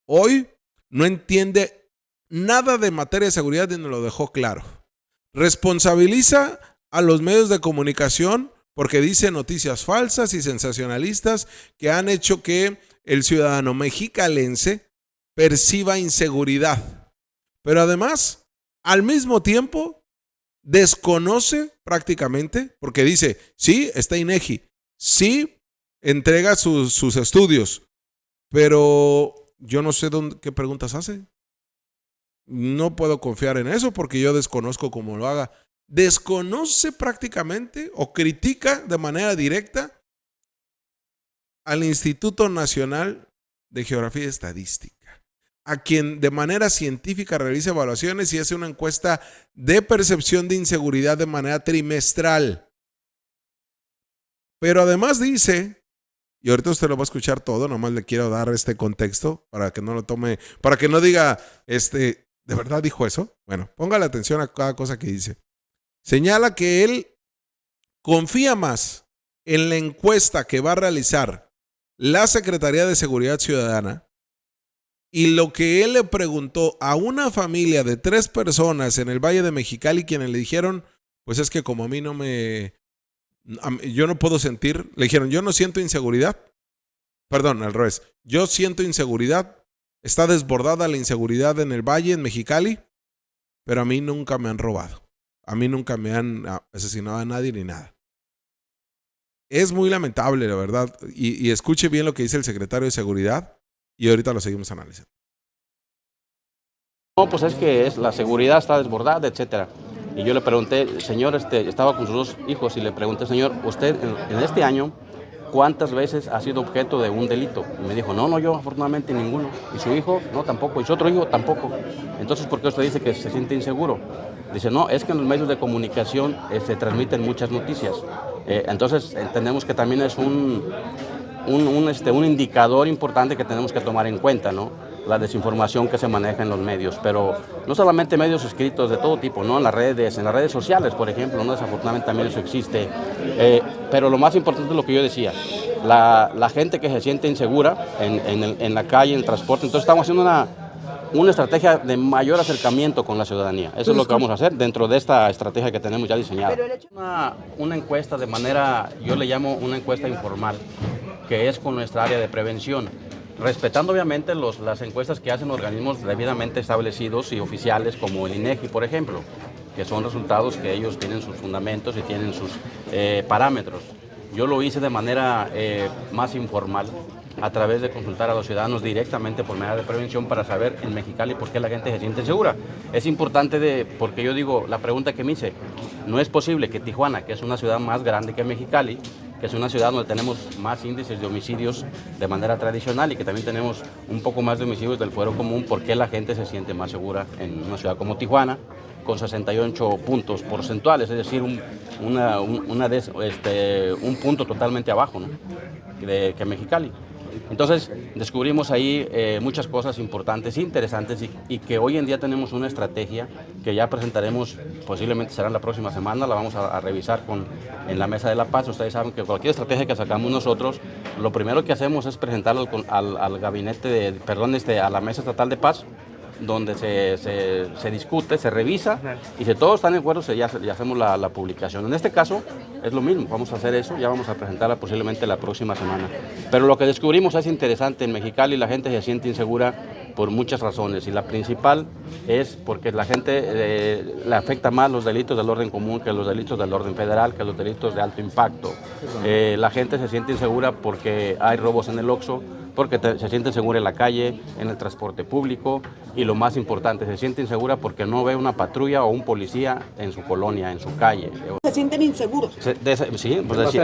hoy no entiende nada de materia de seguridad y nos lo dejó claro. Responsabiliza a los medios de comunicación porque dice noticias falsas y sensacionalistas que han hecho que el ciudadano mexicalense perciba inseguridad. Pero además, al mismo tiempo, desconoce prácticamente, porque dice, sí, está INEGI, sí, entrega sus estudios, pero yo no sé qué preguntas hace. No puedo confiar en eso porque yo desconozco cómo lo haga. Desconoce prácticamente o critica de manera directa al Instituto Nacional de Geografía y Estadística, a quien de manera científica realiza evaluaciones y hace una encuesta de percepción de inseguridad de manera trimestral. Pero además dice, y ahorita usted lo va a escuchar todo, nomás le quiero dar este contexto para que no lo tome, para que no diga, ¿de verdad dijo eso? Bueno, póngale atención a cada cosa que dice. Señala que él confía más en la encuesta que va a realizar la Secretaría de Seguridad Ciudadana y lo que él le preguntó a una familia de 3 personas en el Valle de Mexicali, quienes le dijeron, pues es que como a mí yo no puedo sentir, le dijeron, yo no siento inseguridad. Perdón, al revés, yo siento inseguridad. Está desbordada la inseguridad en el Valle, en Mexicali, pero a mí nunca me han robado. A mí nunca me han asesinado a nadie ni nada. Es muy lamentable, la verdad. Y escuche bien lo que dice el secretario de Seguridad y ahorita lo seguimos analizando. No, pues es que la seguridad está desbordada, etcétera. Y yo le pregunté, señor, estaba con sus 2 hijos y le pregunté, señor, usted en este año, ¿cuántas veces ha sido objeto de un delito? Y me dijo, no, yo afortunadamente ninguno. ¿Y su hijo? No, tampoco. ¿Y su otro hijo? Tampoco. Entonces, ¿por qué usted dice que se siente inseguro? Dice, no, es que en los medios de comunicación se transmiten muchas noticias. Entonces, entendemos que también es un indicador importante que tenemos que tomar en cuenta, ¿no? La desinformación que se maneja en los medios, pero no solamente medios escritos de todo tipo, ¿no? En las redes sociales, por ejemplo, ¿no? Desafortunadamente también eso existe, pero lo más importante es lo que yo decía, la gente que se siente insegura en la calle, en el transporte. Entonces estamos haciendo una estrategia de mayor acercamiento con la ciudadanía. Eso es lo que vamos a hacer dentro de esta estrategia que tenemos ya diseñada. Una encuesta de manera, yo le llamo una encuesta informal, que es con nuestra área de prevención, respetando obviamente las encuestas que hacen organismos debidamente establecidos y oficiales como el INEGI, por ejemplo, que son resultados que ellos tienen sus fundamentos y tienen sus parámetros. Yo lo hice de manera más informal, a través de consultar a los ciudadanos directamente por medio de prevención para saber en Mexicali por qué la gente se siente segura. Es importante porque yo digo, la pregunta que me hice, no es posible que Tijuana, que es una ciudad más grande que Mexicali, que es una ciudad donde tenemos más índices de homicidios de manera tradicional y que también tenemos un poco más de homicidios del fuero común, ¿por qué la gente se siente más segura en una ciudad como Tijuana, con 68 puntos porcentuales, es decir, un punto totalmente abajo, ¿no? que Mexicali? Entonces descubrimos ahí muchas cosas importantes, interesantes y que hoy en día tenemos una estrategia que ya presentaremos, posiblemente será la próxima semana, la vamos a revisar en la Mesa de la Paz. Ustedes saben que cualquier estrategia que sacamos nosotros, lo primero que hacemos es presentarlo al gabinete, a la Mesa Estatal de Paz, donde se discute, se revisa y si todos están de acuerdo ya hacemos la publicación. En este caso es lo mismo, vamos a hacer eso, ya vamos a presentarla posiblemente la próxima semana. Pero lo que descubrimos es interesante, en Mexicali la gente se siente insegura por muchas razones y la principal es porque la gente le afecta más los delitos del orden común que los delitos del orden federal, que los delitos de alto impacto. La gente se siente insegura porque hay robos en el Oxxo, porque se siente segura en la calle, en el transporte público y lo más importante, se siente insegura porque no ve una patrulla o un policía en su colonia, en su calle. ¿Se sienten inseguros? Sí, pues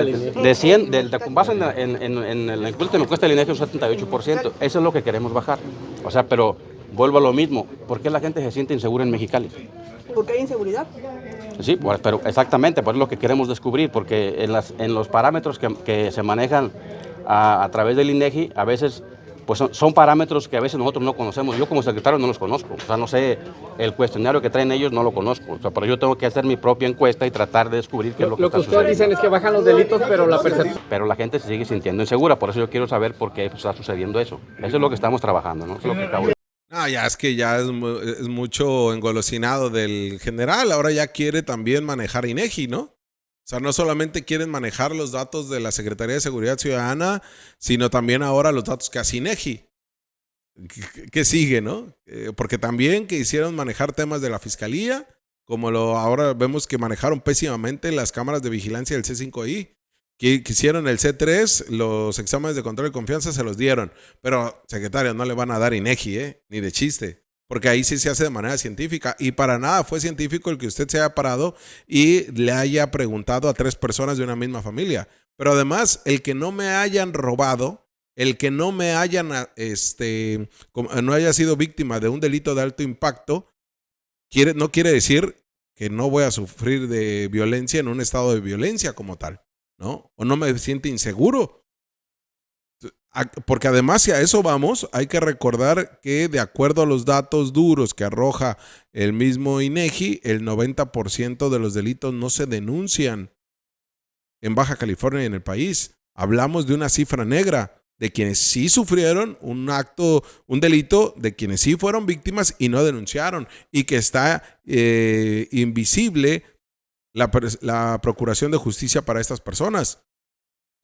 con base en la encuesta me cuesta el INEGI un 78%, eso es lo que queremos bajar. O sea, pero vuelvo a lo mismo, ¿por qué la gente se siente insegura en Mexicali? ¿Porque hay inseguridad? Sí, pero exactamente, pues es lo que queremos descubrir, porque en los parámetros que se manejan a través del INEGI, a veces pues son parámetros que a veces nosotros no conocemos. Yo como secretario no los conozco, o sea, no sé, el cuestionario que traen ellos no lo conozco, o sea, pero yo tengo que hacer mi propia encuesta y tratar de descubrir qué es lo que está sucediendo. Lo que ustedes dicen es que bajan los delitos, pero la percepción... Pero la gente se sigue sintiendo insegura, por eso yo quiero saber por qué está sucediendo eso. Eso es lo que estamos trabajando, ¿no? Eso es lo que acabo de... Ya es que ya es mucho engolosinado del general, ahora ya quiere también manejar INEGI, ¿no? O sea, no solamente quieren manejar los datos de la Secretaría de Seguridad Ciudadana, sino también ahora los datos que hace INEGI. ¿Qué sigue, no? Porque también quisieron manejar temas de la Fiscalía, como ahora vemos que manejaron pésimamente las cámaras de vigilancia del C5I. Que quisieron el C3, los exámenes de control de confianza se los dieron. Pero, secretario, no le van a dar INEGI, ni de chiste. Porque ahí sí se hace de manera científica. Y para nada fue científico el que usted se haya parado y le haya preguntado a 3 personas de una misma familia. Pero además, el que no me hayan robado, el que no me hayan, no haya sido víctima de un delito de alto impacto, no quiere decir que no voy a sufrir de violencia en un estado de violencia como tal, ¿no? O no me siente inseguro. Porque además, si a eso vamos, hay que recordar que de acuerdo a los datos duros que arroja el mismo INEGI, el 90% de los delitos no se denuncian en Baja California y en el país. Hablamos de una cifra negra de quienes sí sufrieron un delito, de quienes sí fueron víctimas y no denunciaron, y que está invisible la procuración de justicia para estas personas.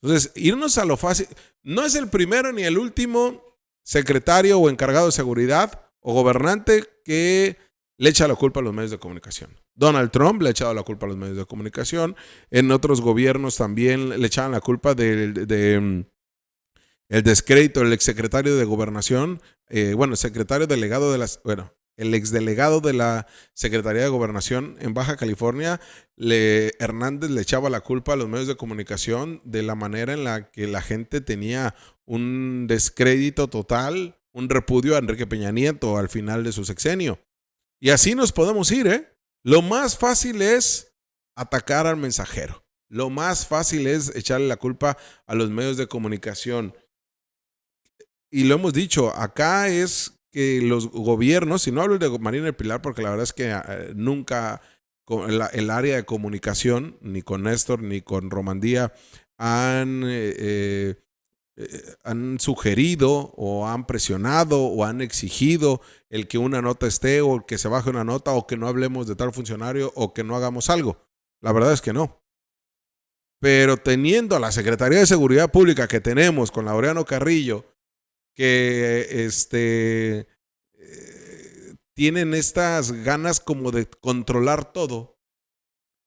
Entonces, irnos a lo fácil, no es el primero ni el último secretario o encargado de seguridad o gobernante que le echa la culpa a los medios de comunicación. Donald Trump le ha echado la culpa a los medios de comunicación. En otros gobiernos también le echaban la culpa el descrédito del exsecretario de Gobernación, el secretario delegado el exdelegado de la Secretaría de Gobernación en Baja California, Hernández le echaba la culpa a los medios de comunicación de la manera en la que la gente tenía un descrédito total, un repudio a Enrique Peña Nieto al final de su sexenio. Y así nos podemos ir, ¿eh? Lo más fácil es atacar al mensajero. Lo más fácil es echarle la culpa a los medios de comunicación. Y lo hemos dicho, acá es que los gobiernos, y no hablo de Marina del Pilar porque la verdad es que nunca el área de comunicación, ni con Néstor ni con Romandía, han sugerido o han presionado o han exigido el que una nota esté o el que se baje una nota o que no hablemos de tal funcionario o que no hagamos algo. La verdad es que no. Pero teniendo a la Secretaría de Seguridad Pública que tenemos con Laureano Carrillo, que tienen estas ganas como de controlar todo.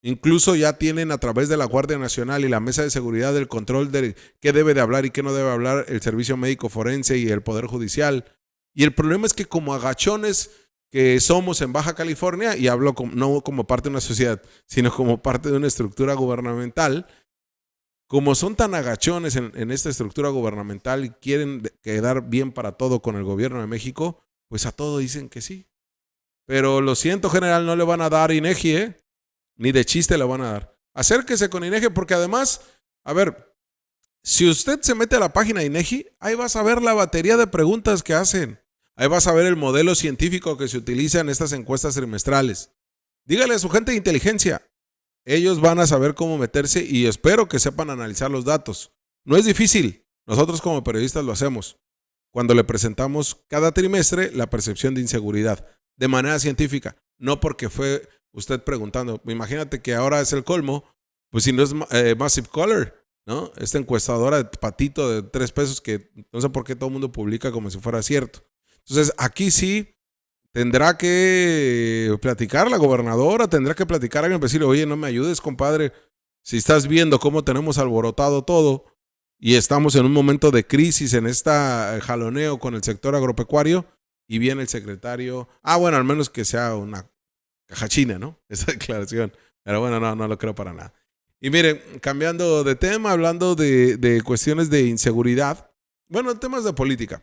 Incluso ya tienen a través de la Guardia Nacional y la Mesa de Seguridad el control de qué debe de hablar y qué no debe hablar el Servicio Médico Forense y el Poder Judicial. Y el problema es que como agachones que somos en Baja California, y hablo no como parte de una sociedad, sino como parte de una estructura gubernamental, como son tan agachones en esta estructura gubernamental y quieren quedar bien para todo con el gobierno de México, pues a todo dicen que sí. Pero lo siento, general, no le van a dar INEGI, ni de chiste le van a dar. Acérquese con INEGI porque además, a ver, Si usted se mete a la página de INEGI, ahí vas a ver la batería de preguntas que hacen. Ahí vas a ver el modelo científico que se utiliza en estas encuestas trimestrales. Dígale a su gente de inteligencia. Ellos van a saber cómo meterse y espero que sepan analizar los datos. No es difícil. Nosotros como periodistas lo hacemos. Cuando le presentamos cada trimestre la percepción de inseguridad de manera científica. No porque fue usted preguntando. Imagínate que ahora es el colmo. Pues si no es Massive Caller, ¿no? Esta encuestadora de patito de 3 pesos que no sé por qué todo el mundo publica como si fuera cierto. Entonces aquí sí tendrá que platicar la gobernadora, tendrá que platicar a alguien, decirle, oye, no me ayudes, compadre, si estás viendo cómo tenemos alborotado todo y estamos en un momento de crisis en esta jaloneo con el sector agropecuario y viene el secretario, bueno, al menos que sea una caja china, ¿no? Esa declaración, pero bueno, no lo creo para nada. Y miren, cambiando de tema, hablando de cuestiones de inseguridad, bueno, temas de política.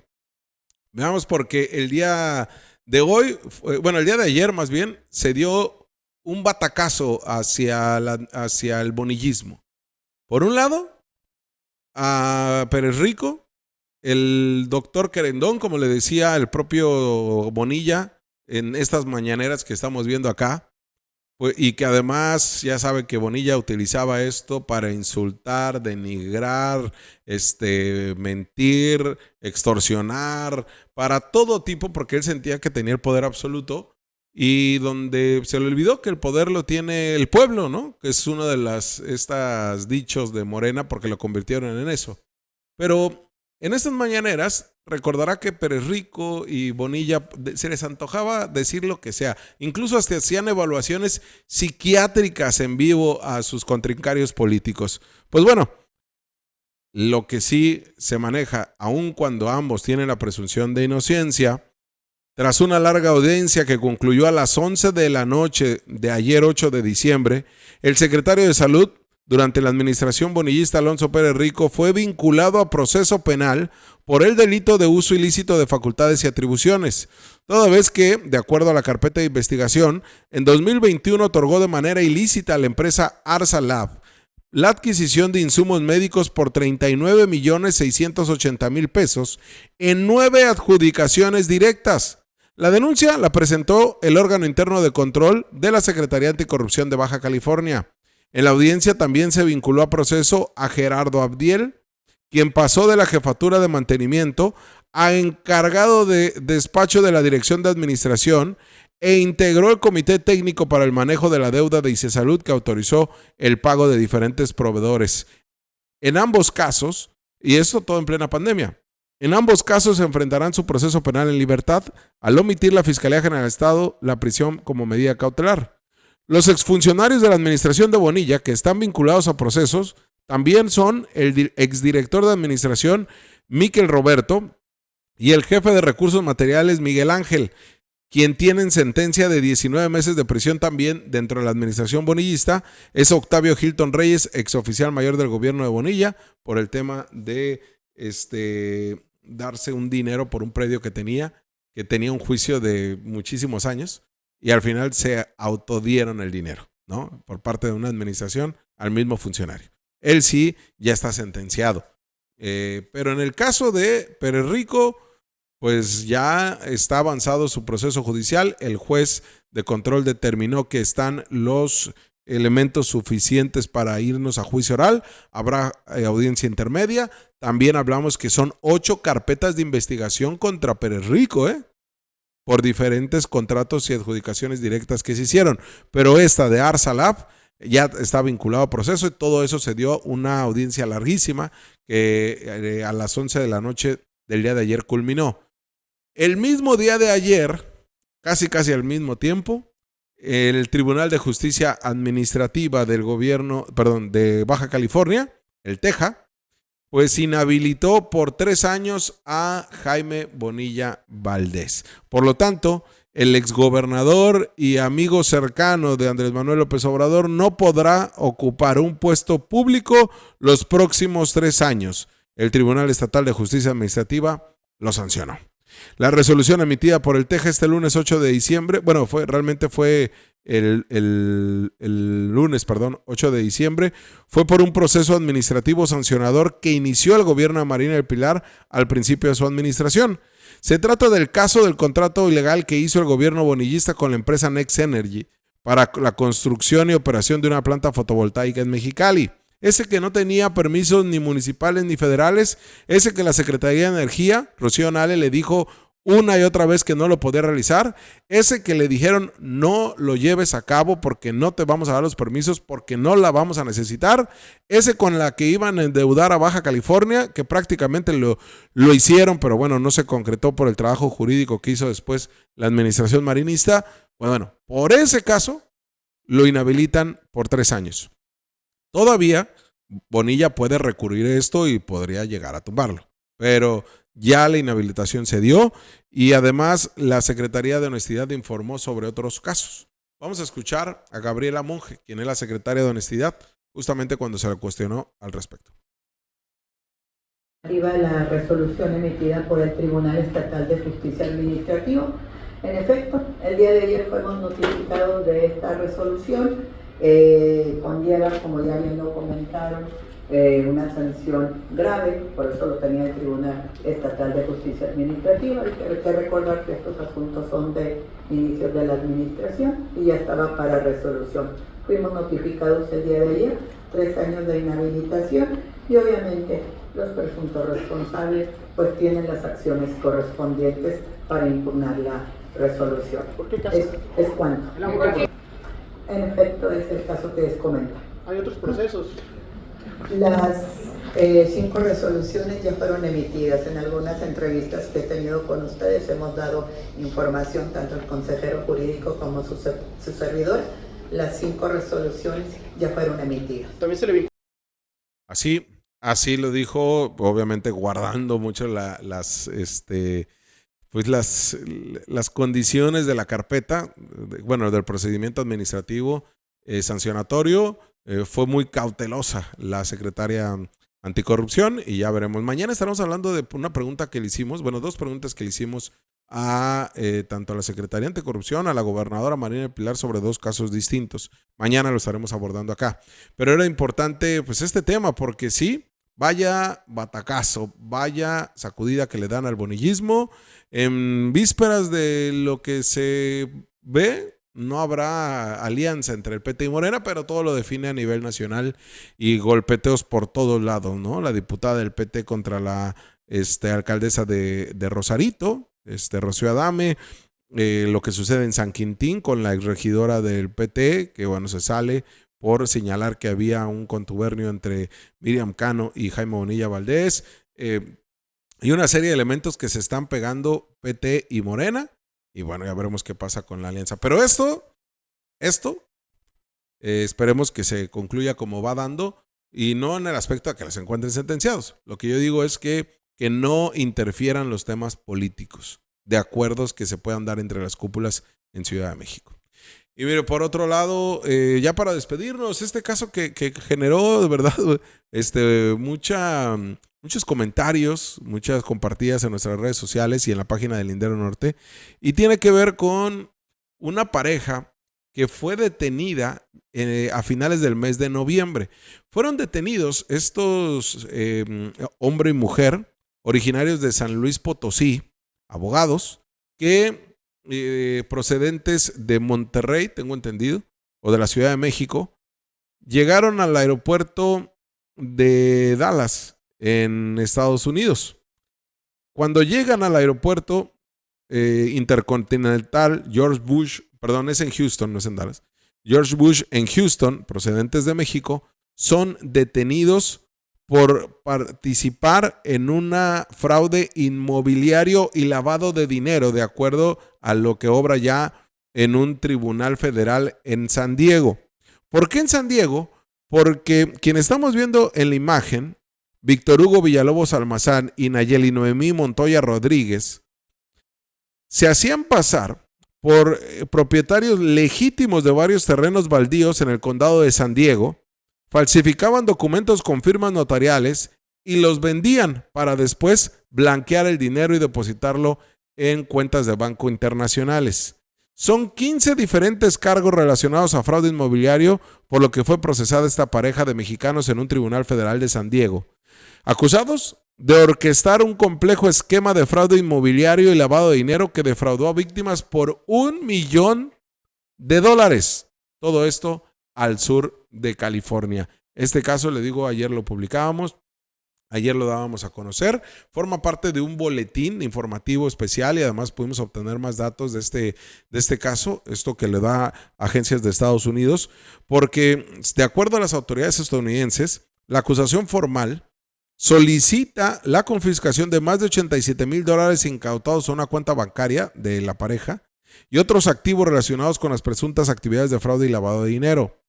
Veamos porque el día de hoy, el día de ayer más bien, se dio un batacazo hacia el bonillismo. Por un lado, a Pérez Rico, el doctor Querendón, como le decía el propio Bonilla en estas mañaneras que estamos viendo acá, y que además ya sabe que Bonilla utilizaba esto para insultar, denigrar, mentir, extorsionar, para todo tipo, porque él sentía que tenía el poder absoluto y donde se le olvidó que el poder lo tiene el pueblo, ¿no? Que es uno de estas dichos de Morena porque lo convirtieron en eso. Pero en estas mañaneras recordará que Pérez Rico y Bonilla se les antojaba decir lo que sea. Incluso hasta hacían evaluaciones psiquiátricas en vivo a sus contrincarios políticos. Pues bueno, lo que sí se maneja, aun cuando ambos tienen la presunción de inocencia, tras una larga audiencia que concluyó a las 11 de la noche de ayer 8 de diciembre, el secretario de Salud durante la administración bonillista Alonso Pérez Rico fue vinculado a proceso penal por el delito de uso ilícito de facultades y atribuciones, toda vez que, de acuerdo a la carpeta de investigación, en 2021 otorgó de manera ilícita a la empresa Arsa Lab la adquisición de insumos médicos por 39,680,000 pesos en 9 adjudicaciones directas. La denuncia la presentó el órgano interno de control de la Secretaría Anticorrupción de Baja California. En la audiencia también se vinculó a proceso a Gerardo Abdiel, quien pasó de la jefatura de mantenimiento a encargado de despacho de la Dirección de Administración e integró el Comité Técnico para el Manejo de la Deuda de ICESalud que autorizó el pago de diferentes proveedores. En ambos casos, y esto todo en plena pandemia, en ambos casos se enfrentarán su proceso penal en libertad al omitir la Fiscalía General del Estado la prisión como medida cautelar. Los exfuncionarios de la administración de Bonilla que están vinculados a procesos también son el exdirector de administración Miquel Roberto y el jefe de recursos materiales Miguel Ángel, quien tienen sentencia de 19 meses de prisión también dentro de la administración bonillista. Es Octavio Hilton Reyes, exoficial mayor del gobierno de Bonilla, por el tema de darse un dinero por un predio que tenía un juicio de muchísimos años y al final se autodieron el dinero, ¿no? Por parte de una administración al mismo funcionario. Él sí ya está sentenciado. Pero en el caso de Pérez Rico, pues ya está avanzado su proceso judicial. El juez de control determinó que están los elementos suficientes para irnos a juicio oral. Habrá audiencia intermedia. También hablamos que son 8 carpetas de investigación contra Pérez Rico, por diferentes contratos y adjudicaciones directas que se hicieron. Pero esta de Arsa Lab ya está vinculado a proceso y todo eso se dio una audiencia larguísima que a las 11 de la noche del día de ayer culminó. El mismo día de ayer, casi al mismo tiempo, el Tribunal de Justicia Administrativa del gobierno, de Baja California, el TEJA, pues inhabilitó por 3 años a Jaime Bonilla Valdés. Por lo tanto, el exgobernador y amigo cercano de Andrés Manuel López Obrador no podrá ocupar un puesto público los próximos 3 años. El Tribunal Estatal de Justicia Administrativa lo sancionó. La resolución emitida por el TEJA este lunes 8 de diciembre, bueno, realmente fue el lunes, 8 de diciembre, fue por un proceso administrativo sancionador que inició el gobierno de Marina del Pilar al principio de su administración. Se trata del caso del contrato ilegal que hizo el gobierno bonillista con la empresa Next Energy para la construcción y operación de una planta fotovoltaica en Mexicali. Ese que no tenía permisos ni municipales ni federales, ese que la Secretaría de Energía, Rocío Nale, le dijo una y otra vez que no lo podía realizar, ese que le dijeron no lo lleves a cabo porque no te vamos a dar los permisos, porque no la vamos a necesitar, ese con la que iban a endeudar a Baja California, que prácticamente lo hicieron, pero bueno, no se concretó por el trabajo jurídico que hizo después la administración marinista. Bueno, por ese caso lo inhabilitan por 3 años. Todavía Bonilla puede recurrir a esto y podría llegar a tumbarlo, pero ya la inhabilitación se dio y además la Secretaría de Honestidad informó sobre otros casos. Vamos a escuchar a Gabriela Monge, quien es la secretaria de Honestidad, justamente cuando se le cuestionó al respecto. La resolución emitida por el Tribunal Estatal de Justicia Administrativa. En efecto, el día de ayer fuimos notificados de esta resolución. Conlleva, como ya bien lo comentaron, una sanción grave, por eso lo tenía el Tribunal Estatal de Justicia Administrativa. Hay que recordar que estos asuntos son de inicios de la administración y ya estaba para resolución. Fuimos notificados el día de ayer, 3 años de inhabilitación y obviamente los presuntos responsables pues tienen las acciones correspondientes para impugnar la resolución. ¿Por qué caso? ¿Es cuánto? En efecto, es el caso que les comento. ¿Hay otros procesos? Las 5 resoluciones ya fueron emitidas. En algunas entrevistas que he tenido con ustedes hemos dado información, tanto el consejero jurídico como su servidor. Las 5 resoluciones ya fueron emitidas. También se le vincula. Así lo dijo, obviamente guardando mucho las condiciones de la carpeta, del procedimiento administrativo sancionatorio. Fue muy cautelosa la secretaria anticorrupción y ya veremos. Mañana estaremos hablando de una pregunta que le hicimos, 2 preguntas que le hicimos a tanto a la Secretaría Anticorrupción, a la gobernadora Marina del Pilar sobre 2 casos distintos. Mañana lo estaremos abordando acá. Pero era importante pues este tema porque sí, vaya batacazo, vaya sacudida que le dan al bonillismo. En vísperas de lo que se ve, no habrá alianza entre el PT y Morena, pero todo lo define a nivel nacional y golpeteos por todos lados, ¿no? La diputada del PT contra la alcaldesa de Rosarito, Rocío Adame, lo que sucede en San Quintín con la exregidora del PT, que se sale por señalar que había un contubernio entre Miriam Cano y Jaime Bonilla Valdés, y una serie de elementos que se están pegando PT y Morena, y ya veremos qué pasa con la alianza. Pero esto esperemos que se concluya como va dando, y no en el aspecto de que los encuentren sentenciados. Lo que yo digo es que no interfieran los temas políticos, de acuerdos que se puedan dar entre las cúpulas en Ciudad de México. Y mire, por otro lado, ya para despedirnos, este caso que generó de verdad muchos comentarios, muchas compartidas en nuestras redes sociales y en la página del Lindero Norte, y tiene que ver con una pareja que fue detenida a finales del mes de noviembre. Fueron detenidos estos hombre y mujer, originarios de San Luis Potosí, abogados, que procedentes de Monterrey, tengo entendido, o de la Ciudad de México, llegaron al aeropuerto de Dallas, en Estados Unidos. Cuando llegan al aeropuerto intercontinental George Bush, es en Houston, no es en Dallas, George Bush en Houston, procedentes de México, son detenidos por participar en una fraude inmobiliario y lavado de dinero, de acuerdo a lo que obra ya en un tribunal federal en San Diego. ¿Por qué en San Diego? Porque quien estamos viendo en la imagen, Víctor Hugo Villalobos Almazán y Nayeli Noemí Montoya Rodríguez, se hacían pasar por propietarios legítimos de varios terrenos baldíos en el condado de San Diego, falsificaban documentos con firmas notariales y los vendían para después blanquear el dinero y depositarlo en cuentas de banco internacionales. Son 15 diferentes cargos relacionados a fraude inmobiliario, por lo que fue procesada esta pareja de mexicanos en un tribunal federal de San Diego, acusados de orquestar un complejo esquema de fraude inmobiliario y lavado de dinero que defraudó a víctimas por $1 millón. Todo esto al sur de California. Este caso, le digo, ayer lo publicábamos, ayer lo dábamos a conocer, forma parte de un boletín informativo especial y además pudimos obtener más datos de este caso, esto que le da agencias de Estados Unidos, porque de acuerdo a las autoridades estadounidenses, la acusación formal solicita la confiscación de más de $87,000 incautados a una cuenta bancaria de la pareja y otros activos relacionados con las presuntas actividades de fraude y lavado de dinero.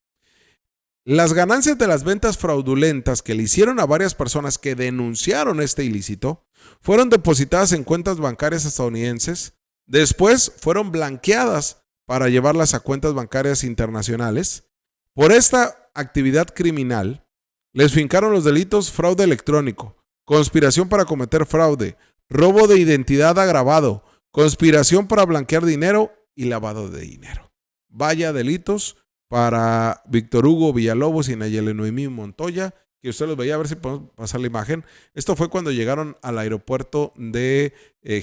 Las ganancias de las ventas fraudulentas que le hicieron a varias personas que denunciaron este ilícito fueron depositadas en cuentas bancarias estadounidenses, después fueron blanqueadas para llevarlas a cuentas bancarias internacionales. Por esta actividad criminal, les fincaron los delitos fraude electrónico, conspiración para cometer fraude, robo de identidad agravado, conspiración para blanquear dinero y lavado de dinero. Vaya delitos para Víctor Hugo Villalobos y Nayeli Noemí Montoya, que usted los veía, a ver si podemos pasar la imagen. Esto fue cuando llegaron al aeropuerto de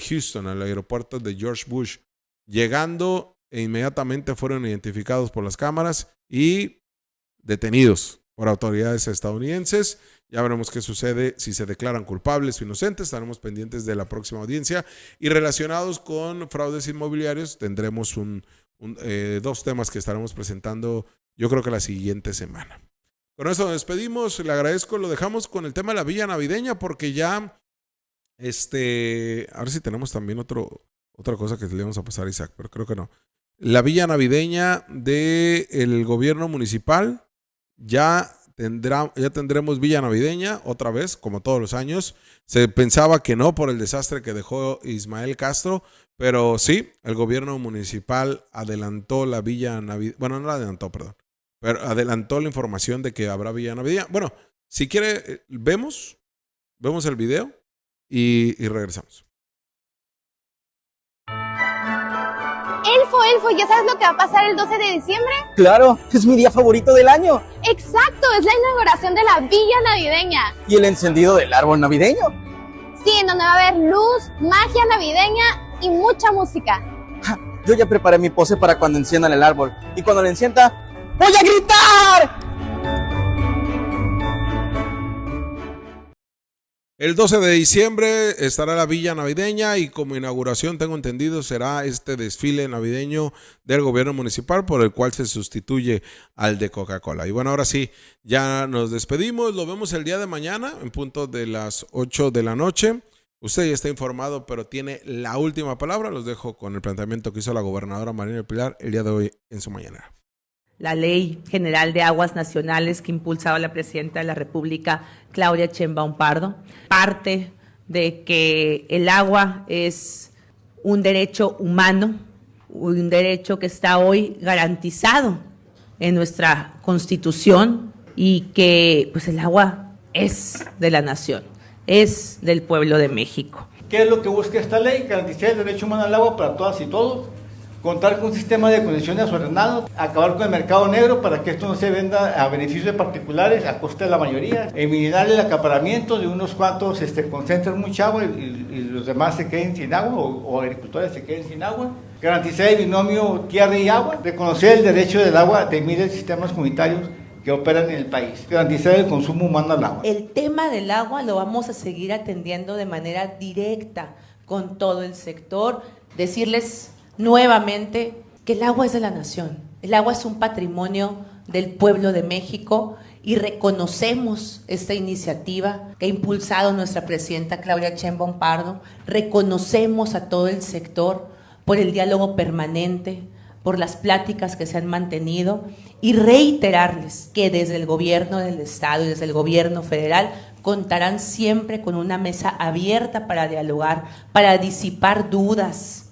Houston, al aeropuerto de George Bush. Llegando, inmediatamente fueron identificados por las cámaras y detenidos por autoridades estadounidenses. Ya veremos qué sucede, si se declaran culpables o inocentes. Estaremos pendientes de la próxima audiencia. Y relacionados con fraudes inmobiliarios, tendremos dos temas que estaremos presentando, yo creo que la siguiente semana. Con esto nos despedimos, le agradezco, lo dejamos con el tema de la Villa Navideña, porque ya, a ver si tenemos también otra cosa que le vamos a pasar a Isaac, pero creo que no. La Villa Navideña del gobierno municipal, ya tendremos Villa Navideña otra vez, como todos los años. Se pensaba que no por el desastre que dejó Ismael Castro, pero sí, el gobierno municipal adelantó la Villa Navideña. Bueno, no la adelantó, perdón, pero adelantó la información de que habrá Villa Navideña. Bueno, si quiere, vemos el video y regresamos. Elfo, ¿ya sabes lo que va a pasar el 12 de diciembre? Claro, es mi día favorito del año. Exacto, es la inauguración de la Villa Navideña. Y el encendido del árbol navideño. Sí, en donde va a haber luz, magia navideña y mucha música. Yo ya preparé mi pose para cuando enciendan el árbol. Y cuando lo encienda, ¡voy a gritar! El 12 de diciembre estará la Villa Navideña y como inauguración, tengo entendido, será este desfile navideño del gobierno municipal por el cual se sustituye al de Coca-Cola. Y bueno, ahora sí, ya nos despedimos, lo vemos el día de mañana en punto de las 8 de la noche. Usted ya está informado, pero tiene la última palabra. Los dejo con el planteamiento que hizo la gobernadora Marina del Pilar el día de hoy en su mañanera. La Ley General de Aguas Nacionales que impulsaba la Presidenta de la República, Claudia Sheinbaum Pardo, parte de que el agua es un derecho humano, un derecho que está hoy garantizado en nuestra Constitución y que pues el agua es de la nación, es del pueblo de México. ¿Qué es lo que busca esta ley? Garantizar el derecho humano al agua para todas y todos, contar con un sistema de concesiones ordenado, acabar con el mercado negro para que esto no se venda a beneficio de particulares a costa de la mayoría, eliminar el acaparamiento de unos cuantos concentran mucha agua y los demás se queden sin agua o agricultores se queden sin agua, garantizar el binomio tierra y agua, reconocer el derecho del agua de miles de sistemas comunitarios que operan en el país, garantizar el consumo humano al agua. El tema del agua lo vamos a seguir atendiendo de manera directa con todo el sector, decirles nuevamente que el agua es de la nación, el agua es un patrimonio del pueblo de México y reconocemos esta iniciativa que ha impulsado nuestra presidenta Claudia Sheinbaum Pardo, reconocemos a todo el sector por el diálogo permanente, por las pláticas que se han mantenido y reiterarles que desde el gobierno del Estado y desde el gobierno federal contarán siempre con una mesa abierta para dialogar, para disipar dudas,